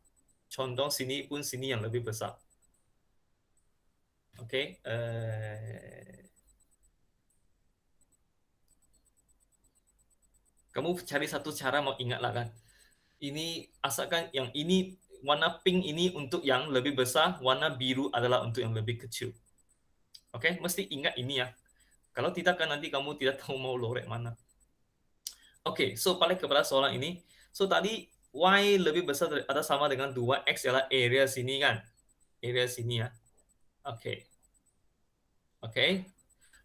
Condong sini pun sini yang lebih besar. Okey. Kamu cari satu cara mau ingatlah kan. Ini asalkan yang ini warna pink ini untuk yang lebih besar, warna biru adalah untuk yang lebih kecil. Okey, mesti ingat ini ya. Kalau tidak kan nanti kamu tidak tahu mau lorek mana. Okey, so balik kepada soalan ini. So tadi Y lebih besar atau sama dengan 2X adalah area sini kan? Area sini ya. Okey. Okey.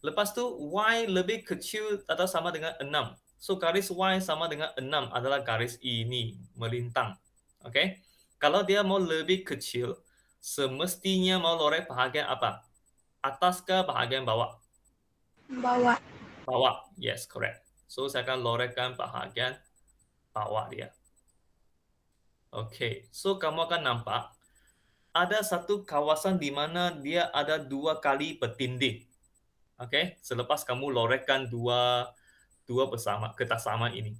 Lepas tu Y lebih kecil atau sama dengan 6. So garis Y sama dengan 6 adalah garis ini melintang. Okey. Kalau dia mau lebih kecil, semestinya mau lorek bahagian apa? Atas ke bahagian bawah? Bawah. Bawah. Yes, correct. So saya akan lorekkan bahagian bawah dia. Okey. So kamu akan nampak ada satu kawasan di mana dia ada 2 kali bertindih. Okey, selepas kamu lorekkan dua kesamaan ini,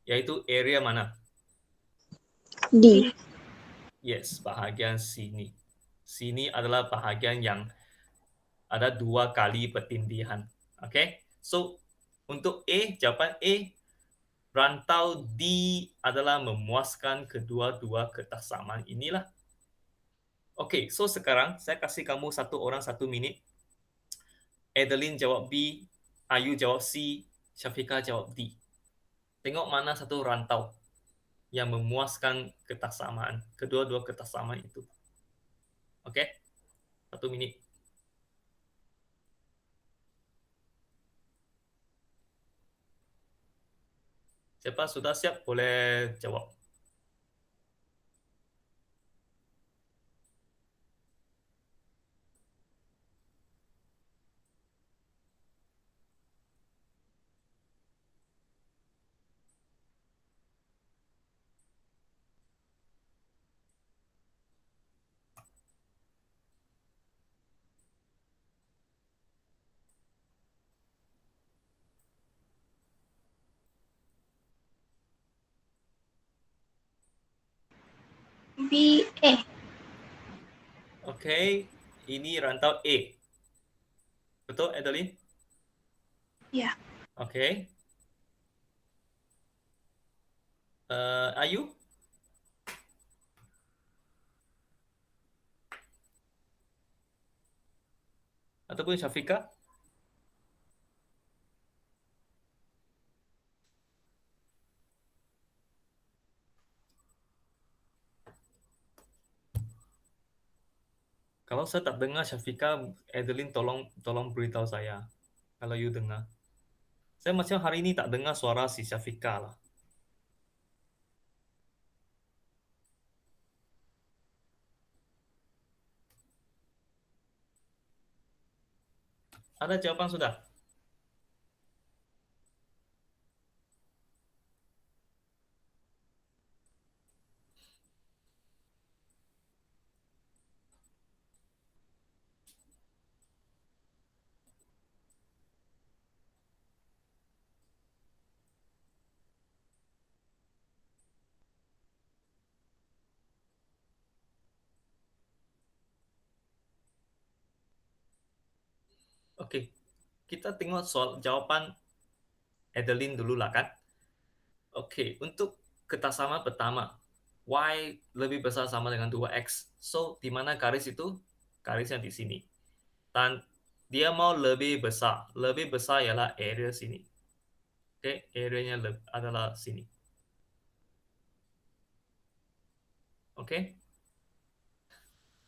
yaitu area mana? D. Yes, bahagian sini. Sini adalah bahagian yang ada 2 kali pertindihan. Okey, so untuk A, jawapan A, rantau D adalah memuaskan kedua-dua kesamaan inilah. Okey, so sekarang saya kasih kamu satu orang 1 minit. Adeline jawab B, Ayu jawab C, Syafiqah jawab D. Tengok mana satu rantau yang memuaskan kesamaan, kedua-dua kesamaan itu. Okey? 1 minit. Siapa sudah siap boleh jawab. B. E. Okey, ini rantau A. Betul, Adeline? Ya. Okey. Ayu? Ataupun Syafiqah? Kalau saya tak dengar Syafiqah, Adeline tolong beritahu saya. Kalau you dengar. Saya macam hari ini tak dengar suara si Syafiqah lah. Ada jawapan sudah? Okey, kita tengok jawapan Adeline dulu lah kan. Okey, untuk kertasama pertama, Y lebih besar sama dengan 2X. So, di mana garis itu? Garisnya di sini. Dan dia mau lebih besar. Lebih besar ialah area sini. Okey, areanya adalah sini. Okey.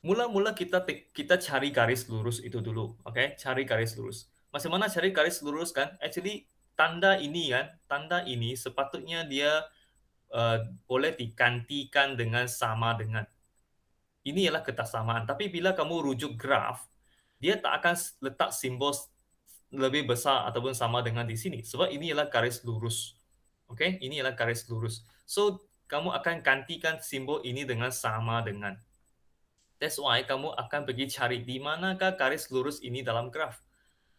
Mula-mula kita cari garis lurus itu dulu, okey? Cari garis lurus. Macam mana cari garis lurus kan? Actually, tanda ini sepatutnya dia boleh digantikan dengan sama dengan. Ini ialah kebersamaan. Tapi bila kamu rujuk graf, dia tak akan letak simbol lebih besar ataupun sama dengan di sini. Sebab ini ialah garis lurus. Okey, ini ialah garis lurus. So, kamu akan gantikan simbol ini dengan sama dengan. That's why kamu akan pergi cari di manakah garis lurus ini dalam graf.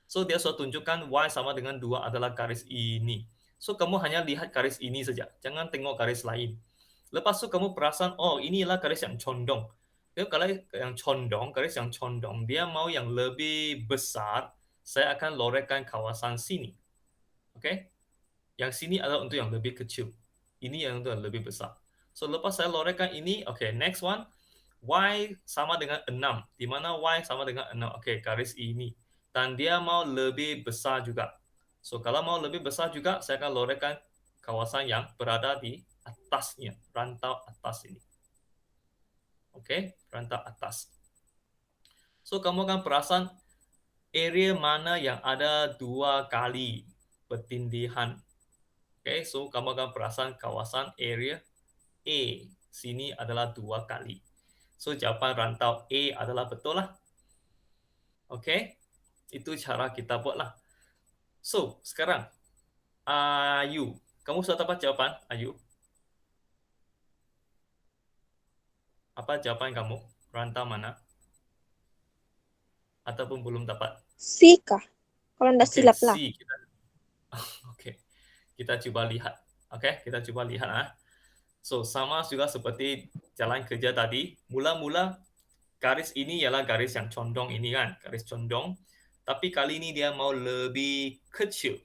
So, dia sudah tunjukkan Y sama dengan 2 adalah garis ini. So, kamu hanya lihat garis ini saja. Jangan tengok garis lain. Lepas tu kamu perasan, oh inilah garis yang condong. Jadi kalau yang condong, garis yang condong, dia mau yang lebih besar, saya akan lorengkan kawasan sini. Okey? Yang sini adalah untuk yang lebih kecil. Ini yang untuk yang lebih besar. So, lepas saya lorengkan ini, okay, next one. Y sama dengan 6. Di mana Y sama dengan 6? Okey, garis ini. Dan dia mau lebih besar juga. So, kalau mau lebih besar juga, saya akan lorengkan kawasan yang berada di atasnya, rantau atas ini. Okey, rantau atas. So, kamu akan perasan area mana yang ada 2 kali pertindihan. Okey, so kamu akan perasan kawasan area A. Sini adalah 2 kali. So, jawapan rantau A adalah betul lah. Okey, itu cara kita buat lah. So, sekarang, Ayu. Kamu sudah dapat jawapan, Ayu? Apa jawapan kamu? Rantau mana? Ataupun belum dapat? C kah? Kalau ndak Okey, silap lah. C. Okey, kita cuba lihat. Okey, kita cuba lihat. So, sama juga seperti jalan kerja tadi. Mula-mula, garis ini ialah garis yang condong ini kan, garis condong. Tapi kali ini dia mau lebih kecil.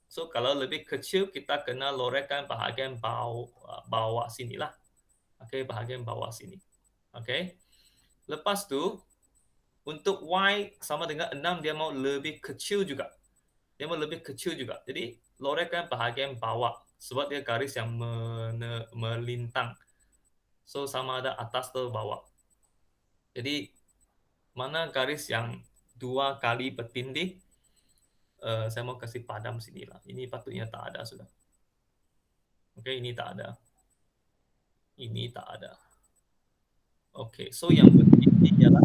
So, kalau lebih kecil, kita kena lorengkan bahagian bawah sini lah. Okey, bahagian bawah sini. Okey. Lepas tu, untuk Y sama dengan 6, dia mau lebih kecil juga. Dia mau lebih kecil juga. Jadi, lorengkan bahagian bawah. Sebab dia garis yang melintang. So, sama ada atas atau bawah. Jadi, mana garis yang 2 kali bertindih, saya mau kasih padam sini lah. Ini patutnya tak ada sudah. Okey, ini tak ada. Ini tak ada. Okey, so yang bertindih ialah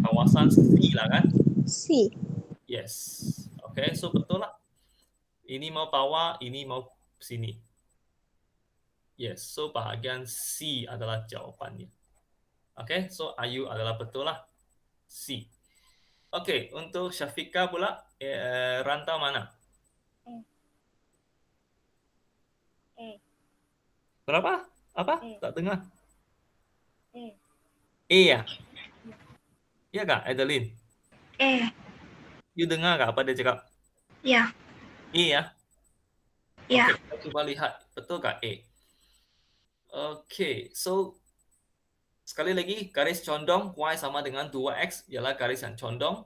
kawasan C lah kan? C. Yes. Okey, so betul lah. Ini mau bawah, ini mau sini. Yes, so bahagian C adalah jawapannya. Okey, so Ayu adalah betul lah. C. Okey, untuk Syafiqah pula, rantau mana? Berapa? Apa? Tak dengar. A ya? Ya kak, Adeline? You dengar kak apa dia cakap? Ya, A ya? ya. Okey, kita cuba lihat. Betul kak A? Okey, so sekali lagi, garis condong Y sama dengan 2X ialah garis yang condong.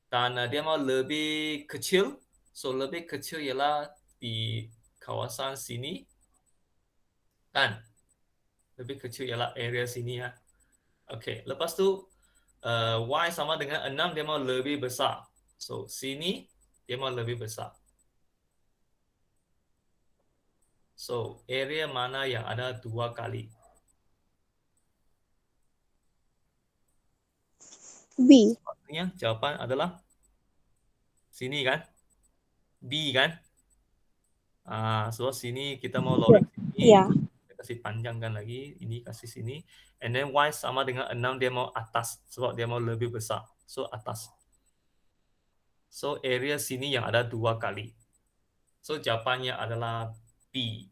Dan dia mau lebih kecil. So, lebih kecil ialah di kawasan sini. Kan? Lebih kecil ialah area sini ya. Okey, lepas tu Y sama dengan 6, dia mau lebih besar. So, sini dia mau lebih besar. So, area mana yang ada 2 kali? B. Sepatutnya jawapan adalah sini kan? B kan? So sini kita mau loreng sini. Ya. Kita kasih panjangkan lagi. Ini kasih sini. And then Y sama dengan 6, dia mau atas. Sebab dia mau lebih besar. So, atas. So, area sini yang ada 2 kali. So, jawapannya adalah B.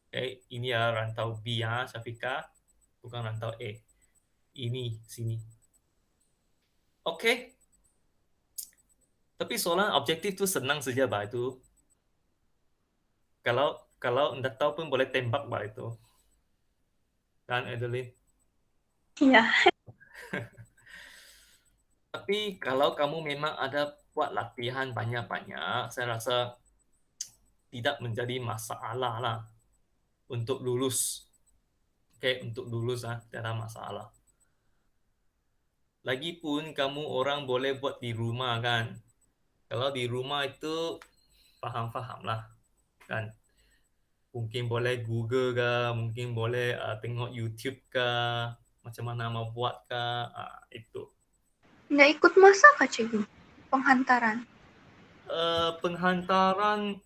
Okay. Ini adalah rantau B ya, Syafiqah. Bukan rantau A. Ini, sini. Okay. Tapi soalan objektif tu senang saja bah itu. Kalau anda tahu pun boleh tembak bah itu. Kan, Adeline? Iya. Tapi kalau kamu memang ada buat latihan banyak-banyak, saya rasa tidak menjadi masalah lah untuk lulus. Okey, untuk lulus tiada masalah. Lagipun kamu orang boleh buat di rumah kan. Kalau di rumah itu faham-fahamlah kan. Mungkin boleh Google ke, mungkin boleh tengok YouTube ke, macam mana mau buat ke, itu. Nggak ikut masa kah, Cikgu? Penghantaran. Penghantaran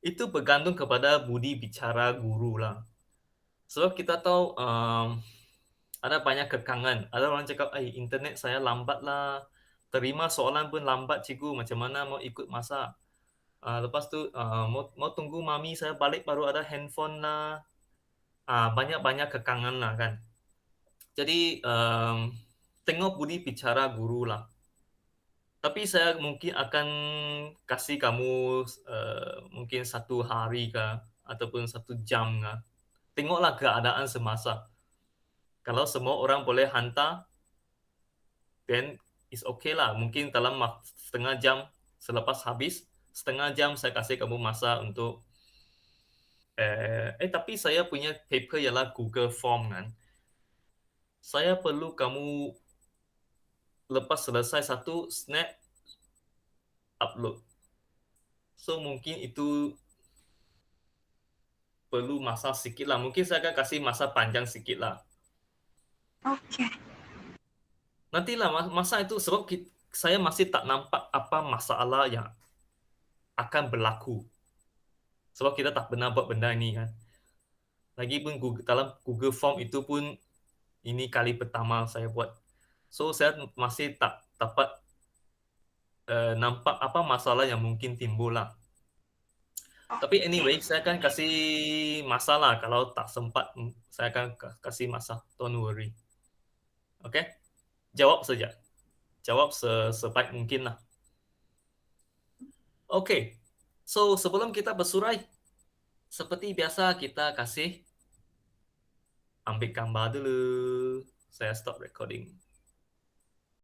itu bergantung kepada budi bicara guru lah. Sebab kita tahu ada banyak kekangan. Ada orang cakap, internet saya lambat lah. Terima soalan pun lambat cikgu. Macam mana mau ikut masa? Lepas tu mau tunggu mami saya balik baru ada handphone lah. Banyak-banyak kekangan lah kan. Jadi tengok budi bicara guru lah. Tapi saya mungkin akan kasih kamu mungkin 1 hari ke ataupun 1 jam ke. Tengoklah keadaan semasa. Kalau semua orang boleh hantar, then it's okay lah. Mungkin dalam setengah jam selepas habis, setengah jam saya kasih kamu masa untuk tapi saya punya paper ialah Google Form kan. Saya perlu kamu lepas selesai satu snap upload. So mungkin itu perlu masa sikit lah. Mungkin saya akan kasih masa panjang sikit lah. Oke. Nantilah masa itu sebab saya masih tak nampak apa masalah yang akan berlaku. Sebab kita tak pernah buat benda ini kan. Lagipun dalam Google Form itu pun ini kali pertama saya buat. So saya masih tak dapat nampak apa masalah yang mungkin timbul lah. Tapi anyway, saya akan kasih masa lah. Kalau tak sempat, saya akan kasih masa. Don't worry. Okay? Jawab saja. Jawab sebaik mungkin lah. Okay. So sebelum kita bersurai, seperti biasa kita kasih ambil gambar dulu. Saya stop recording.